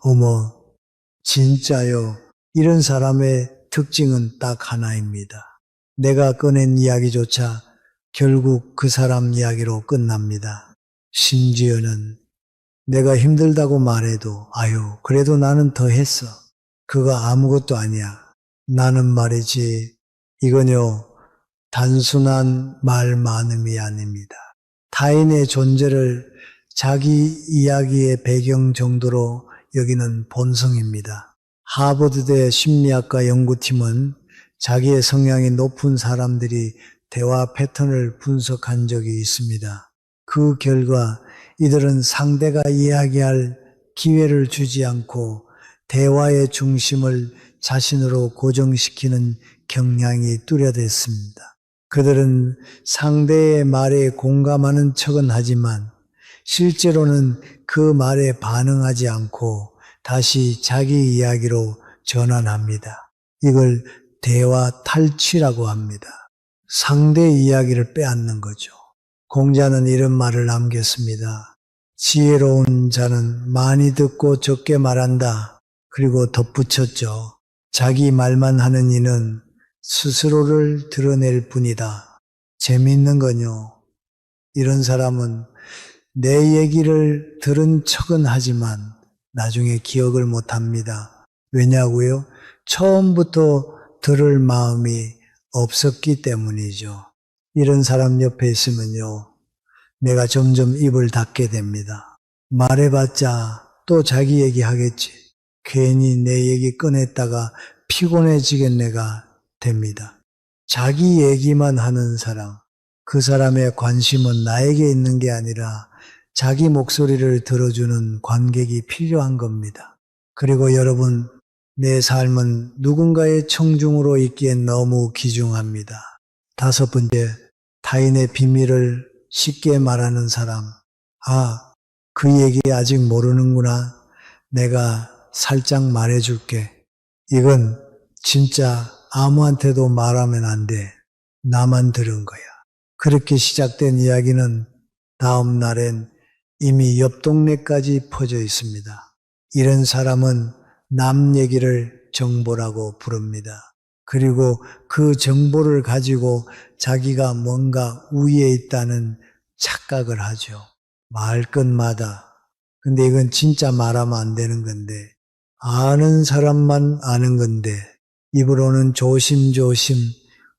어머, 진짜요. 이런 사람의 특징은 딱 하나입니다. 내가 꺼낸 이야기조차 결국 그 사람 이야기로 끝납니다. 심지어는 내가 힘들다고 말해도 그래도 나는 더 했어. 그거 아무것도 아니야. 나는 말이지 이건요 단순한 말 많음이 아닙니다. 타인의 존재를 자기 이야기의 배경 정도로 여기는 본성입니다. 하버드대 심리학과 연구팀은 자기의 성향이 높은 사람들이 대화 패턴을 분석한 적이 있습니다. 그 결과 이들은 상대가 이야기할 기회를 주지 않고 대화의 중심을 자신으로 고정시키는 경향이 뚜렷했습니다. 그들은 상대의 말에 공감하는 척은 하지만 실제로는 그 말에 반응하지 않고 다시 자기 이야기로 전환합니다. 이걸 대화 탈취라고 합니다. 상대 이야기를 빼앗는 거죠. 공자는 이런 말을 남겼습니다. 지혜로운 자는 많이 듣고 적게 말한다. 그리고 덧붙였죠. 자기 말만 하는 이는 스스로를 드러낼 뿐이다. 재미있는 건요. 이런 사람은 내 얘기를 들은 척은 하지만 나중에 기억을 못합니다. 왜냐고요? 처음부터 들을 마음이 없었기 때문이죠. 이런 사람 옆에 있으면요. 내가 점점 입을 닫게 됩니다. 말해봤자 또 자기 얘기하겠지. 괜히 내 얘기 꺼냈다가 피곤해지겠네가 됩니다. 자기 얘기만 하는 사람, 그 사람의 관심은 나에게 있는 게 아니라 자기 목소리를 들어주는 관객이 필요한 겁니다. 그리고 여러분, 내 삶은 누군가의 청중으로 있기엔 너무 귀중합니다. 다섯 번째, 타인의 비밀을 쉽게 말하는 사람. 아, 그 얘기 아직 모르는구나. 내가 살짝 말해줄게. 이건 진짜 아무한테도 말하면 안 돼. 나만 들은 거야. 그렇게 시작된 이야기는 다음 날엔 이미 옆 동네까지 퍼져 있습니다. 이런 사람은 남 얘기를 정보라고 부릅니다. 그리고 그 정보를 가지고 자기가 뭔가 우위에 있다는 착각을 하죠. 말 것마다. 근데 이건 진짜 말하면 안 되는 건데, 아는 사람만 아는 건데, 입으로는 조심조심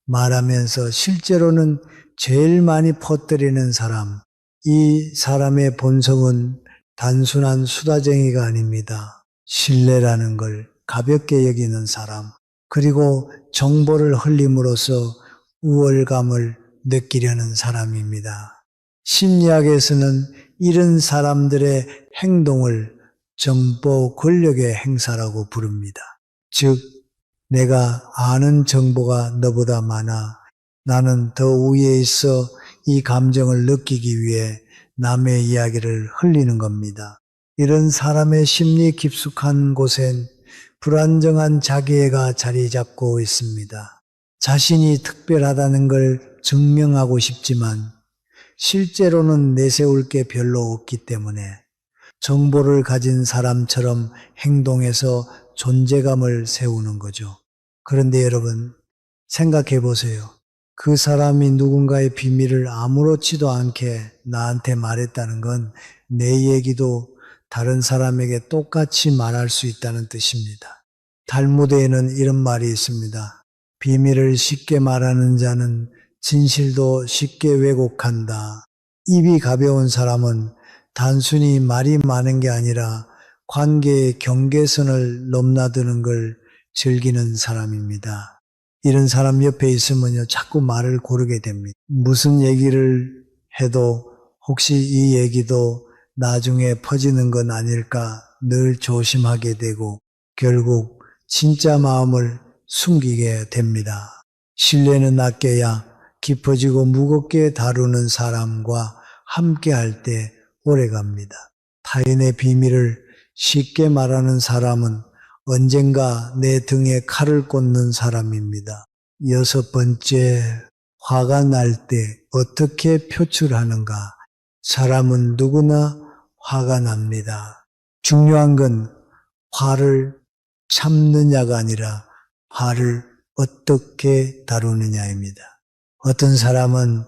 말하면서 실제로는 제일 많이 퍼뜨리는 사람, 이 사람의 본성은 단순한 수다쟁이가 아닙니다. 신뢰라는 걸 가볍게 여기는 사람, 그리고 정보를 흘림으로써 우월감을 느끼려는 사람입니다. 심리학에서는 이런 사람들의 행동을 정보 권력의 행사라고 부릅니다. 즉, 내가 아는 정보가 너보다 많아 나는 더 위에 있어 이 감정을 느끼기 위해 남의 이야기를 흘리는 겁니다. 이런 사람의 심리 깊숙한 곳엔 불안정한 자기애가 자리 잡고 있습니다. 자신이 특별하다는 걸 증명하고 싶지만 실제로는 내세울 게 별로 없기 때문에 정보를 가진 사람처럼 행동해서 존재감을 세우는 거죠. 그런데 여러분, 생각해 보세요. 그 사람이 누군가의 비밀을 아무렇지도 않게 나한테 말했다는 건 내 얘기도 다른 사람에게 똑같이 말할 수 있다는 뜻입니다. 탈무드에는 이런 말이 있습니다. 비밀을 쉽게 말하는 자는 진실도 쉽게 왜곡한다. 입이 가벼운 사람은 단순히 말이 많은 게 아니라 관계의 경계선을 넘나드는 걸 즐기는 사람입니다. 이런 사람 옆에 있으면요, 자꾸 말을 고르게 됩니다. 무슨 얘기를 해도 혹시 이 얘기도 나중에 퍼지는 건 아닐까 늘 조심하게 되고 결국 진짜 마음을 숨기게 됩니다. 신뢰는 아껴야 깊어지고 무겁게 다루는 사람과 함께 할 때 오래 갑니다. 타인의 비밀을 쉽게 말하는 사람은 언젠가 내 등에 칼을 꽂는 사람입니다. 여섯 번째, 화가 날 때 어떻게 표출하는가? 사람은 누구나 화가 납니다. 중요한 건 화를 참느냐가 아니라 화를 어떻게 다루느냐입니다. 어떤 사람은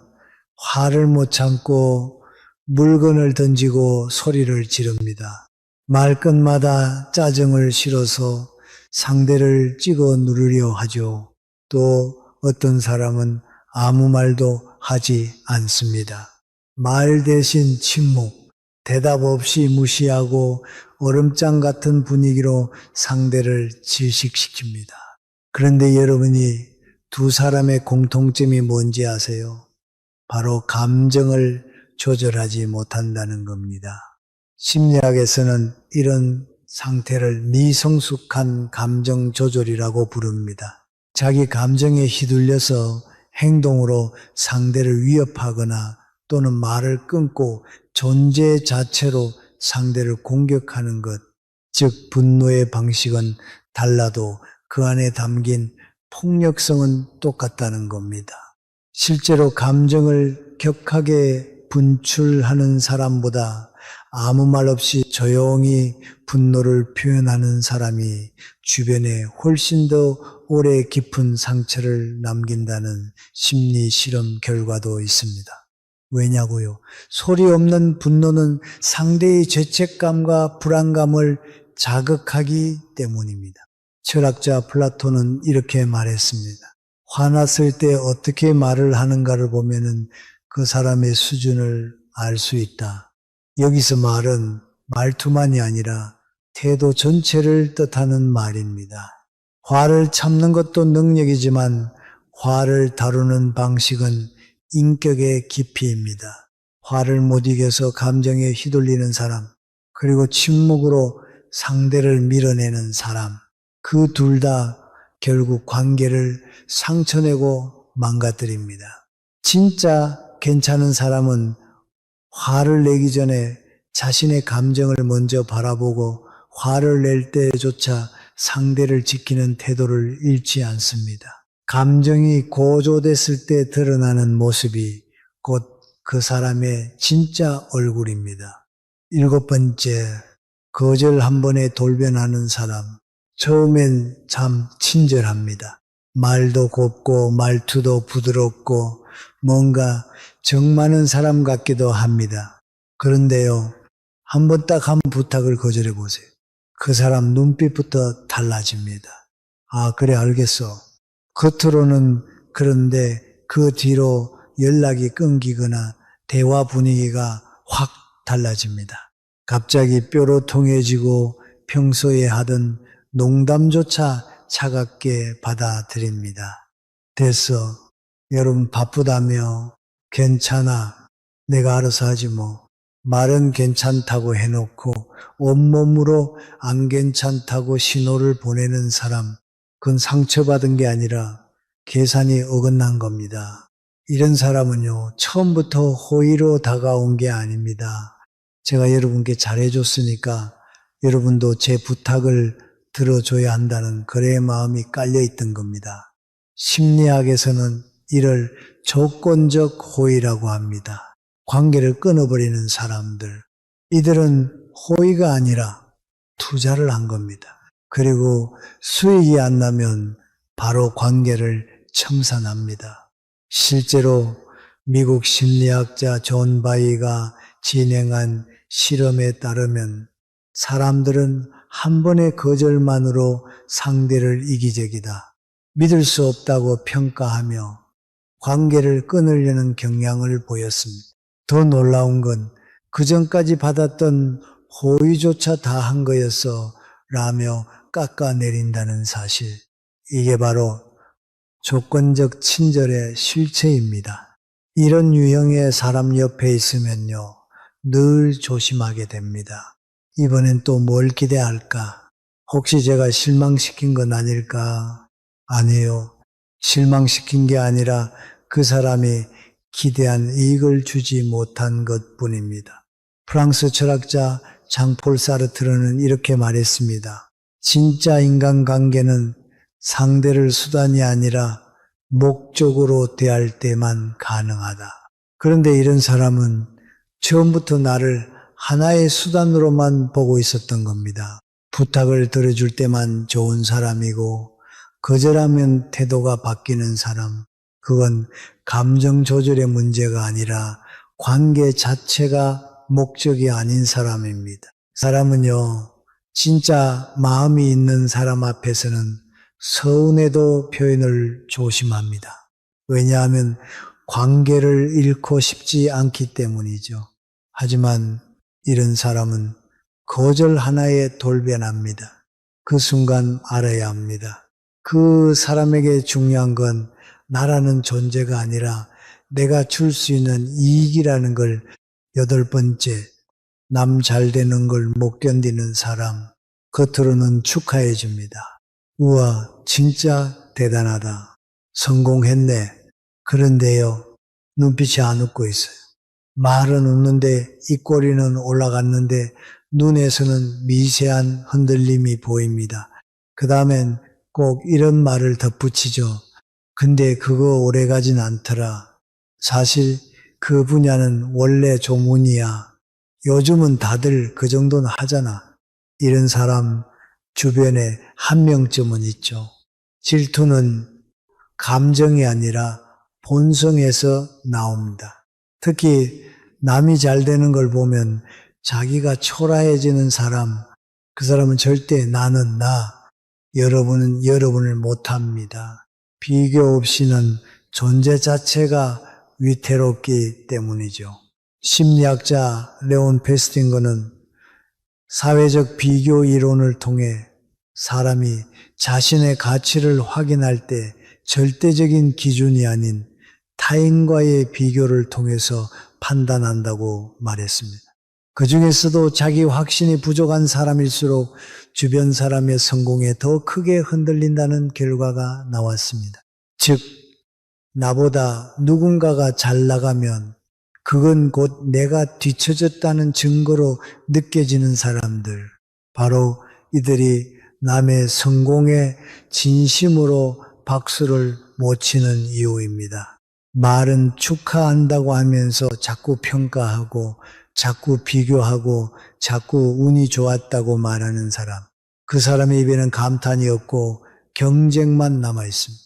화를 못 참고 물건을 던지고 소리를 지릅니다. 말끝마다 짜증을 실어서 상대를 찍어 누르려 하죠. 또 어떤 사람은 아무 말도 하지 않습니다. 말 대신 침묵, 대답 없이 무시하고 얼음장 같은 분위기로 상대를 질식시킵니다. 그런데 여러분이 두 사람의 공통점이 뭔지 아세요? 바로 감정을 조절하지 못한다는 겁니다. 심리학에서는 이런 상태를 미성숙한 감정 조절이라고 부릅니다. 자기 감정에 휘둘려서 행동으로 상대를 위협하거나 또는 말을 끊고 존재 자체로 상대를 공격하는 것, 즉 분노의 방식은 달라도 그 안에 담긴 폭력성은 똑같다는 겁니다. 실제로 감정을 격하게 분출하는 사람보다 아무 말 없이 조용히 분노를 표현하는 사람이 주변에 훨씬 더 오래 깊은 상처를 남긴다는 심리 실험 결과도 있습니다. 왜냐고요? 소리 없는 분노는 상대의 죄책감과 불안감을 자극하기 때문입니다. 철학자 플라톤은 이렇게 말했습니다. 화났을 때 어떻게 말을 하는가를 보면은 그 사람의 수준을 알 수 있다. 여기서 말은 말투만이 아니라 태도 전체를 뜻하는 말입니다. 화를 참는 것도 능력이지만 화를 다루는 방식은 인격의 깊이입니다. 화를 못 이겨서 감정에 휘둘리는 사람, 그리고 침묵으로 상대를 밀어내는 사람, 그 둘 다 결국 관계를 상처내고 망가뜨립니다. 진짜 괜찮은 사람은 화를 내기 전에 자신의 감정을 먼저 바라보고 화를 낼 때조차 상대를 지키는 태도를 잃지 않습니다. 감정이 고조됐을 때 드러나는 모습이 곧 그 사람의 진짜 얼굴입니다. 7번째, 거절 한 번에 돌변하는 사람. 처음엔 참 친절합니다. 말도 곱고 말투도 부드럽고 뭔가 정 많은 사람 같기도 합니다. 그런데요, 한번 딱 한 부탁을 거절해 보세요. 그 사람 눈빛부터 달라집니다. 아, 그래, 알겠어. 겉으로는 그런데 그 뒤로 연락이 끊기거나 대화 분위기가 확 달라집니다. 갑자기 뾰로통해지고 평소에 하던 농담조차 차갑게 받아들입니다. 됐어. 여러분 바쁘다며. 괜찮아. 내가 알아서 하지 뭐. 말은 괜찮다고 해놓고 온몸으로 안 괜찮다고 신호를 보내는 사람, 그건 상처받은 게 아니라 계산이 어긋난 겁니다. 이런 사람은요, 처음부터 호의로 다가온 게 아닙니다. 제가 여러분께 잘해줬으니까 여러분도 제 부탁을 들어줘야 한다는 그의 마음이 깔려있던 겁니다. 심리학에서는 이를 조건적 호의라고 합니다. 관계를 끊어버리는 사람들. 이들은 호의가 아니라 투자를 한 겁니다. 그리고 수익이 안 나면 바로 관계를 청산합니다. 실제로 미국 심리학자 존 바이가 진행한 실험에 따르면 사람들은 한 번의 거절만으로 상대를 이기적이다, 믿을 수 없다고 평가하며 관계를 끊으려는 경향을 보였습니다. 더 놀라운 건 그전까지 받았던 호의조차 다 한 거였어 라며 깎아내린다는 사실. 이게 바로 조건적 친절의 실체입니다. 이런 유형의 사람 옆에 있으면요, 늘 조심하게 됩니다. 이번엔 또 뭘 기대할까? 혹시 제가 실망시킨 건 아닐까? 아니에요. 실망시킨 게 아니라 그 사람이 기대한 이익을 주지 못한 것뿐입니다. 프랑스 철학자 장폴 사르트르는 이렇게 말했습니다. 진짜 인간관계는 상대를 수단이 아니라 목적으로 대할 때만 가능하다. 그런데 이런 사람은 처음부터 나를 하나의 수단으로만 보고 있었던 겁니다. 부탁을 들어줄 때만 좋은 사람이고 거절하면 태도가 바뀌는 사람. 그건 감정 조절의 문제가 아니라 관계 자체가 목적이 아닌 사람입니다. 사람은요, 진짜 마음이 있는 사람 앞에서는 서운해도 표현을 조심합니다. 왜냐하면 관계를 잃고 싶지 않기 때문이죠. 하지만 이런 사람은 거절 하나에 돌변합니다. 그 순간 알아야 합니다. 그 사람에게 중요한 건 나라는 존재가 아니라 내가 줄 수 있는 이익이라는 걸. 8번째, 남 잘 되는 걸 못 견디는 사람. 겉으로는 축하해 줍니다. 우와, 진짜 대단하다. 성공했네. 그런데요, 눈빛이 안 웃고 있어요. 말은 웃는데 입꼬리는 올라갔는데 눈에서는 미세한 흔들림이 보입니다. 그 다음엔 꼭 이런 말을 덧붙이죠. 근데 그거 오래가진 않더라. 사실 그 분야는 원래 조문이야. 요즘은 다들 그 정도는 하잖아. 이런 사람 주변에 한 명쯤은 있죠. 질투는 감정이 아니라 본성에서 나옵니다. 특히 남이 잘 되는 걸 보면 자기가 초라해지는 사람, 그 사람은 절대 나는 나, 여러분은 여러분을 못합니다. 비교 없이는 존재 자체가 위태롭기 때문이죠. 심리학자 레온 페스팅거는 사회적 비교 이론을 통해 사람이 자신의 가치를 확인할 때 절대적인 기준이 아닌 타인과의 비교를 통해서 판단한다고 말했습니다. 그 중에서도 자기 확신이 부족한 사람일수록 주변 사람의 성공에 더 크게 흔들린다는 결과가 나왔습니다. 즉, 나보다 누군가가 잘 나가면 그건 곧 내가 뒤처졌다는 증거로 느껴지는 사람들, 바로 이들이 남의 성공에 진심으로 박수를 못 치는 이유입니다. 말은 축하한다고 하면서 자꾸 평가하고 자꾸 비교하고 자꾸 운이 좋았다고 말하는 사람, 그 사람의 입에는 감탄이 없고 경쟁만 남아 있습니다.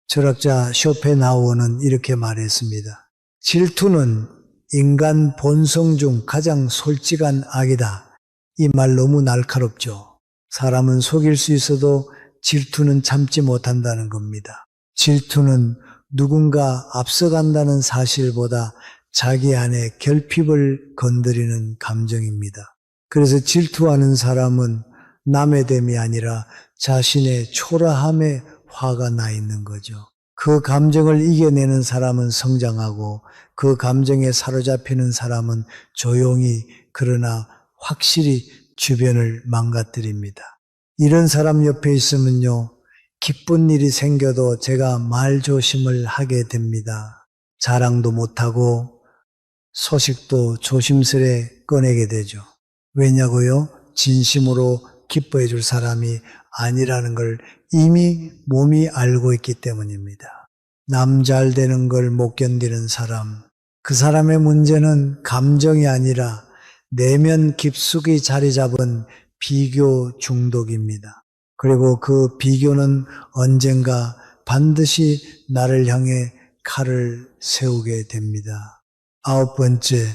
철학자 쇼펜하우어는 이렇게 말했습니다. 질투는 인간 본성 중 가장 솔직한 악이다. 이 말 너무 날카롭죠. 사람은 속일 수 있어도 질투는 참지 못한다는 겁니다. 질투는 누군가 앞서간다는 사실보다 자기 안에 결핍을 건드리는 감정입니다. 그래서 질투하는 사람은 남의 됨이 아니라 자신의 초라함에 화가 나 있는 거죠. 그 감정을 이겨내는 사람은 성장하고 그 감정에 사로잡히는 사람은 조용히 그러나 확실히 주변을 망가뜨립니다. 이런 사람 옆에 있으면요, 기쁜 일이 생겨도 제가 말조심을 하게 됩니다. 자랑도 못하고 소식도 조심스레 꺼내게 되죠. 왜냐고요? 진심으로 기뻐해 줄 사람이 아니라는 걸 이미 몸이 알고 있기 때문입니다. 남 잘 되는 걸 못 견디는 사람, 그 사람의 문제는 감정이 아니라 내면 깊숙이 자리 잡은 비교 중독입니다. 그리고 그 비교는 언젠가 반드시 나를 향해 칼을 세우게 됩니다. 9번째,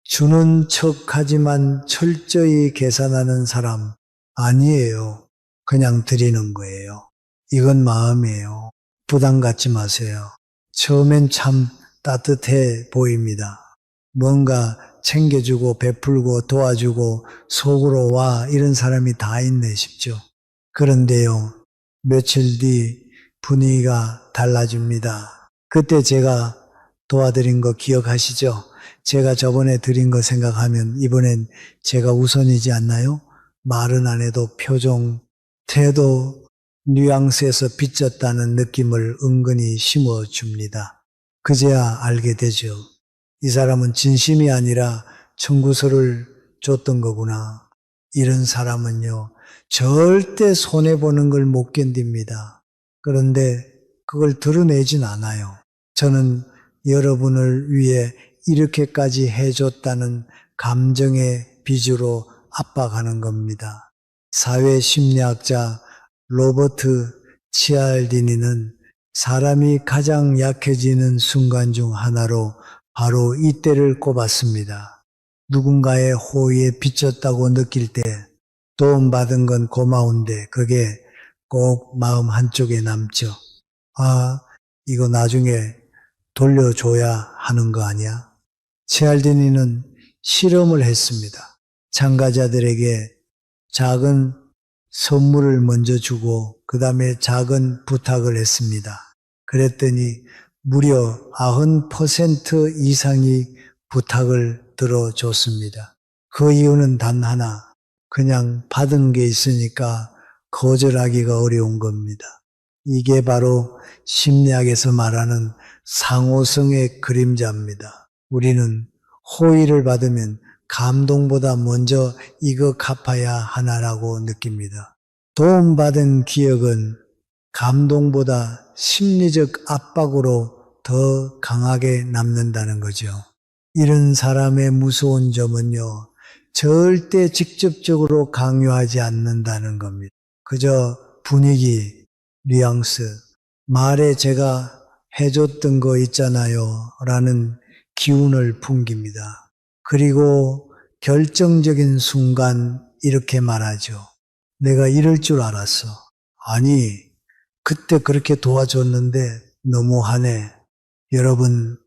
주는 척하지만 철저히 계산하는 사람 아니에요. 그냥 드리는 거예요. 이건 마음이에요. 부담 갖지 마세요. 처음엔 참 따뜻해 보입니다. 뭔가 챙겨주고 베풀고 도와주고 속으로 와 이런 사람이 다 있네 싶죠. 그런데요, 며칠 뒤 분위기가 달라집니다. 그때 제가 도와드린 거 기억하시죠? 제가 저번에 드린 거 생각하면 이번엔 제가 우선이지 않나요? 말은 안 해도 표정, 태도, 뉘앙스에서 빚졌다는 느낌을 은근히 심어줍니다. 그제야 알게 되죠. 이 사람은 진심이 아니라 청구서를 줬던 거구나. 이런 사람은요, 절대 손해보는 걸 못 견딥니다. 그런데 그걸 드러내진 않아요. 저는 여러분을 위해 이렇게까지 해줬다는 감정의 빚으로 압박하는 겁니다. 사회심리학자 로버트 치알디니는 사람이 가장 약해지는 순간 중 하나로 바로 이때를 꼽았습니다. 누군가의 호의에 비쳤다고 느낄 때 도움받은 건 고마운데 그게 꼭 마음 한쪽에 남죠. 아, 이거 나중에 돌려줘야 하는 거 아니야? 치알디니는 실험을 했습니다. 참가자들에게 작은 선물을 먼저 주고 그 다음에 작은 부탁을 했습니다. 그랬더니 무려 90% 이상이 부탁을 들어줬습니다. 그 이유는 단 하나, 그냥 받은 게 있으니까 거절하기가 어려운 겁니다. 이게 바로 심리학에서 말하는 상호성의 그림자입니다. 우리는 호의를 받으면 감동보다 먼저 이거 갚아야 하나라고 느낍니다. 도움받은 기억은 감동보다 심리적 압박으로 더 강하게 남는다는 거죠. 이런 사람의 무서운 점은요, 절대 직접적으로 강요하지 않는다는 겁니다. 그저 분위기, 뉘앙스, 말에 제가 해줬던 거 있잖아요 라는 기운을 풍깁니다. 그리고 결정적인 순간 이렇게 말하죠. 내가 이럴 줄 알았어. 아니, 그때 그렇게 도와줬는데 너무하네. 여러분,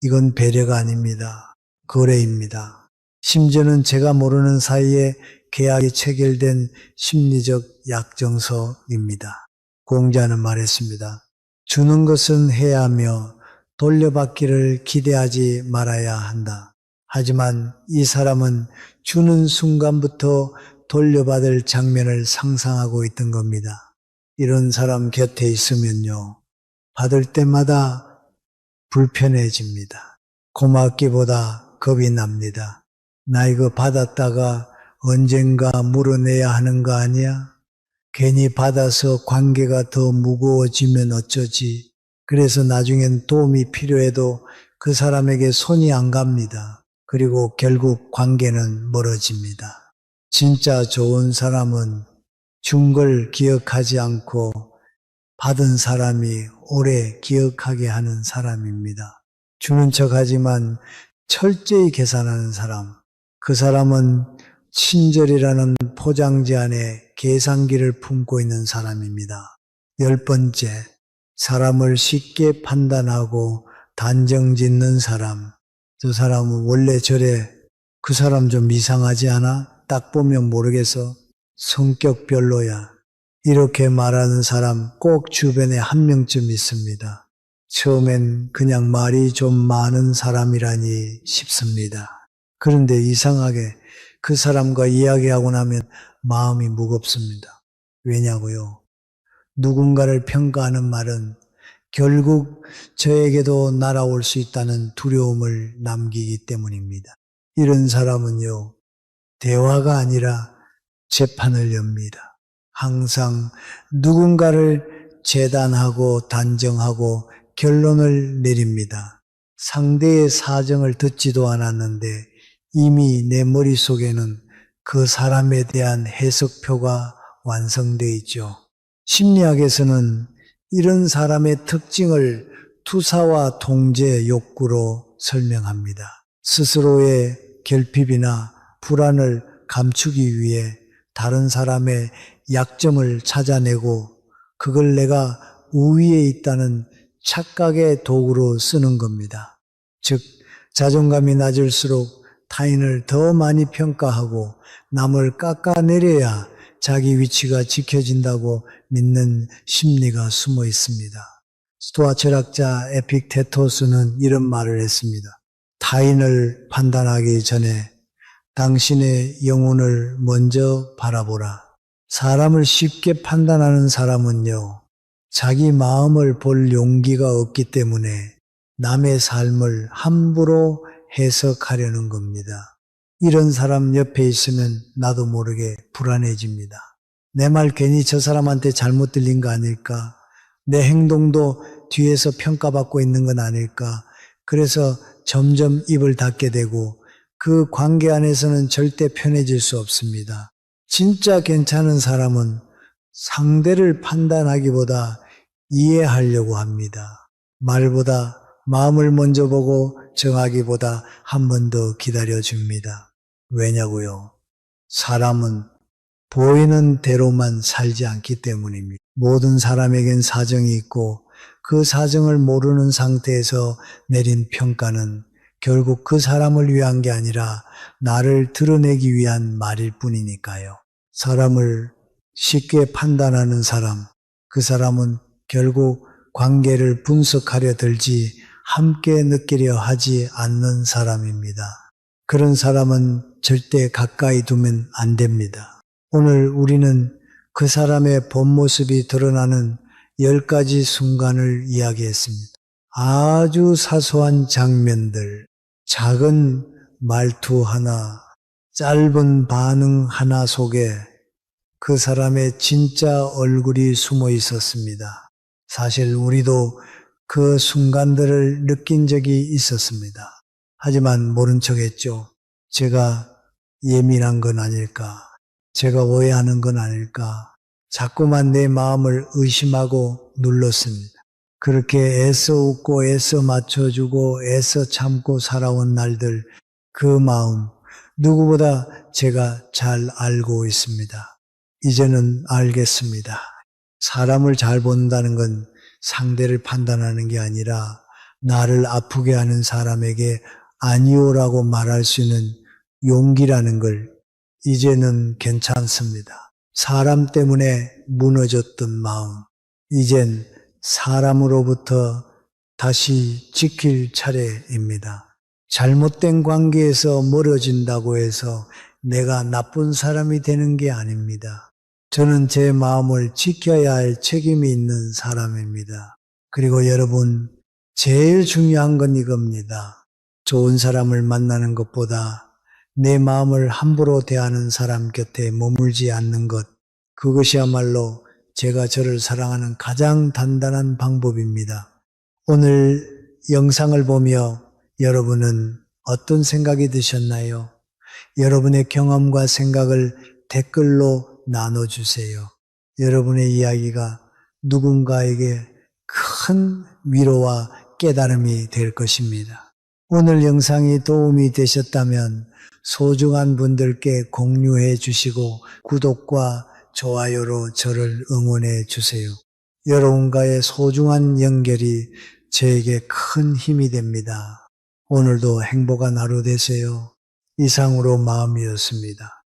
이건 배려가 아닙니다. 거래입니다. 심지어는 제가 모르는 사이에 계약이 체결된 심리적 약정서입니다. 공자는 말했습니다. 주는 것은 해야 하며 돌려받기를 기대하지 말아야 한다. 하지만 이 사람은 주는 순간부터 돌려받을 장면을 상상하고 있던 겁니다. 이런 사람 곁에 있으면요, 받을 때마다 불편해집니다. 고맙기보다 겁이 납니다. 나 이거 받았다가 언젠가 물어내야 하는 거 아니야? 괜히 받아서 관계가 더 무거워지면 어쩌지? 그래서 나중엔 도움이 필요해도 그 사람에게 손이 안 갑니다. 그리고 결국 관계는 멀어집니다. 진짜 좋은 사람은 준 걸 기억하지 않고 받은 사람이 오래 기억하게 하는 사람입니다. 주는 척하지만 철저히 계산하는 사람, 그 사람은 친절이라는 포장지 안에 계산기를 품고 있는 사람입니다. 10번째, 사람을 쉽게 판단하고 단정 짓는 사람. 저 사람은 원래 저래, 그 사람 좀 이상하지 않아? 딱 보면 모르겠어. 성격 별로야. 이렇게 말하는 사람 꼭 주변에 한 명쯤 있습니다. 처음엔 그냥 말이 좀 많은 사람이라니 싶습니다. 그런데 이상하게 그 사람과 이야기하고 나면 마음이 무겁습니다. 왜냐고요? 누군가를 평가하는 말은 결국 저에게도 날아올 수 있다는 두려움을 남기기 때문입니다. 이런 사람은요, 대화가 아니라 재판을 엽니다. 항상 누군가를 재단하고 단정하고 결론을 내립니다. 상대의 사정을 듣지도 않았는데 이미 내 머릿속에는 그 사람에 대한 해석표가 완성되어 있죠. 심리학에서는 이런 사람의 특징을 투사와 통제 욕구로 설명합니다. 스스로의 결핍이나 불안을 감추기 위해 다른 사람의 약점을 찾아내고 그걸 내가 우위에 있다는 착각의 도구로 쓰는 겁니다. 즉, 자존감이 낮을수록 타인을 더 많이 평가하고 남을 깎아내려야 자기 위치가 지켜진다고 믿는 심리가 숨어 있습니다. 스토아 철학자 에픽테토스는 이런 말을 했습니다. 타인을 판단하기 전에 당신의 영혼을 먼저 바라보라. 사람을 쉽게 판단하는 사람은요, 자기 마음을 볼 용기가 없기 때문에 남의 삶을 함부로 해석하려는 겁니다. 이런 사람 옆에 있으면 나도 모르게 불안해집니다. 내 말 괜히 저 사람한테 잘못 들린 거 아닐까? 내 행동도 뒤에서 평가받고 있는 건 아닐까? 그래서 점점 입을 닫게 되고 그 관계 안에서는 절대 편해질 수 없습니다. 진짜 괜찮은 사람은 상대를 판단하기보다 이해하려고 합니다. 말보다 마음을 먼저 보고 정하기보다 한 번 더 기다려줍니다. 왜냐고요? 사람은 보이는 대로만 살지 않기 때문입니다. 모든 사람에겐 사정이 있고 그 사정을 모르는 상태에서 내린 평가는 결국 그 사람을 위한 게 아니라 나를 드러내기 위한 말일 뿐이니까요. 사람을 쉽게 판단하는 사람, 그 사람은 결국 관계를 분석하려 들지 함께 느끼려 하지 않는 사람입니다. 그런 사람은 절대 가까이 두면 안 됩니다. 오늘 우리는 그 사람의 본 모습이 드러나는 10가지 순간을 이야기했습니다. 아주 사소한 장면들, 작은 말투 하나, 짧은 반응 하나 속에 그 사람의 진짜 얼굴이 숨어 있었습니다. 사실 우리도 그 순간들을 느낀 적이 있었습니다. 하지만 모른 척 했죠. 제가 예민한 건 아닐까? 제가 오해하는 건 아닐까? 자꾸만 내 마음을 의심하고 눌렀습니다. 그렇게 애써 웃고 애써 맞춰주고 애써 참고 살아온 날들, 그 마음 누구보다 제가 잘 알고 있습니다. 이제는 알겠습니다. 사람을 잘 본다는 건 상대를 판단하는 게 아니라 나를 아프게 하는 사람에게 아니오라고 말할 수 있는 용기라는 걸 이제는 괜찮습니다. 사람 때문에 무너졌던 마음, 이젠 사람으로부터 다시 지킬 차례입니다. 잘못된 관계에서 멀어진다고 해서 내가 나쁜 사람이 되는 게 아닙니다. 저는 제 마음을 지켜야 할 책임이 있는 사람입니다. 그리고 여러분, 제일 중요한 건 이겁니다. 좋은 사람을 만나는 것보다 내 마음을 함부로 대하는 사람 곁에 머물지 않는 것, 그것이야말로 제가 저를 사랑하는 가장 단단한 방법입니다. 오늘 영상을 보며 여러분은 어떤 생각이 드셨나요? 여러분의 경험과 생각을 댓글로 나눠주세요. 여러분의 이야기가 누군가에게 큰 위로와 깨달음이 될 것입니다. 오늘 영상이 도움이 되셨다면 소중한 분들께 공유해 주시고 구독과 좋아요로 저를 응원해 주세요. 여러분과의 소중한 연결이 저에게 큰 힘이 됩니다. 오늘도 행복한 하루 되세요. 이상으로 마음이었습니다.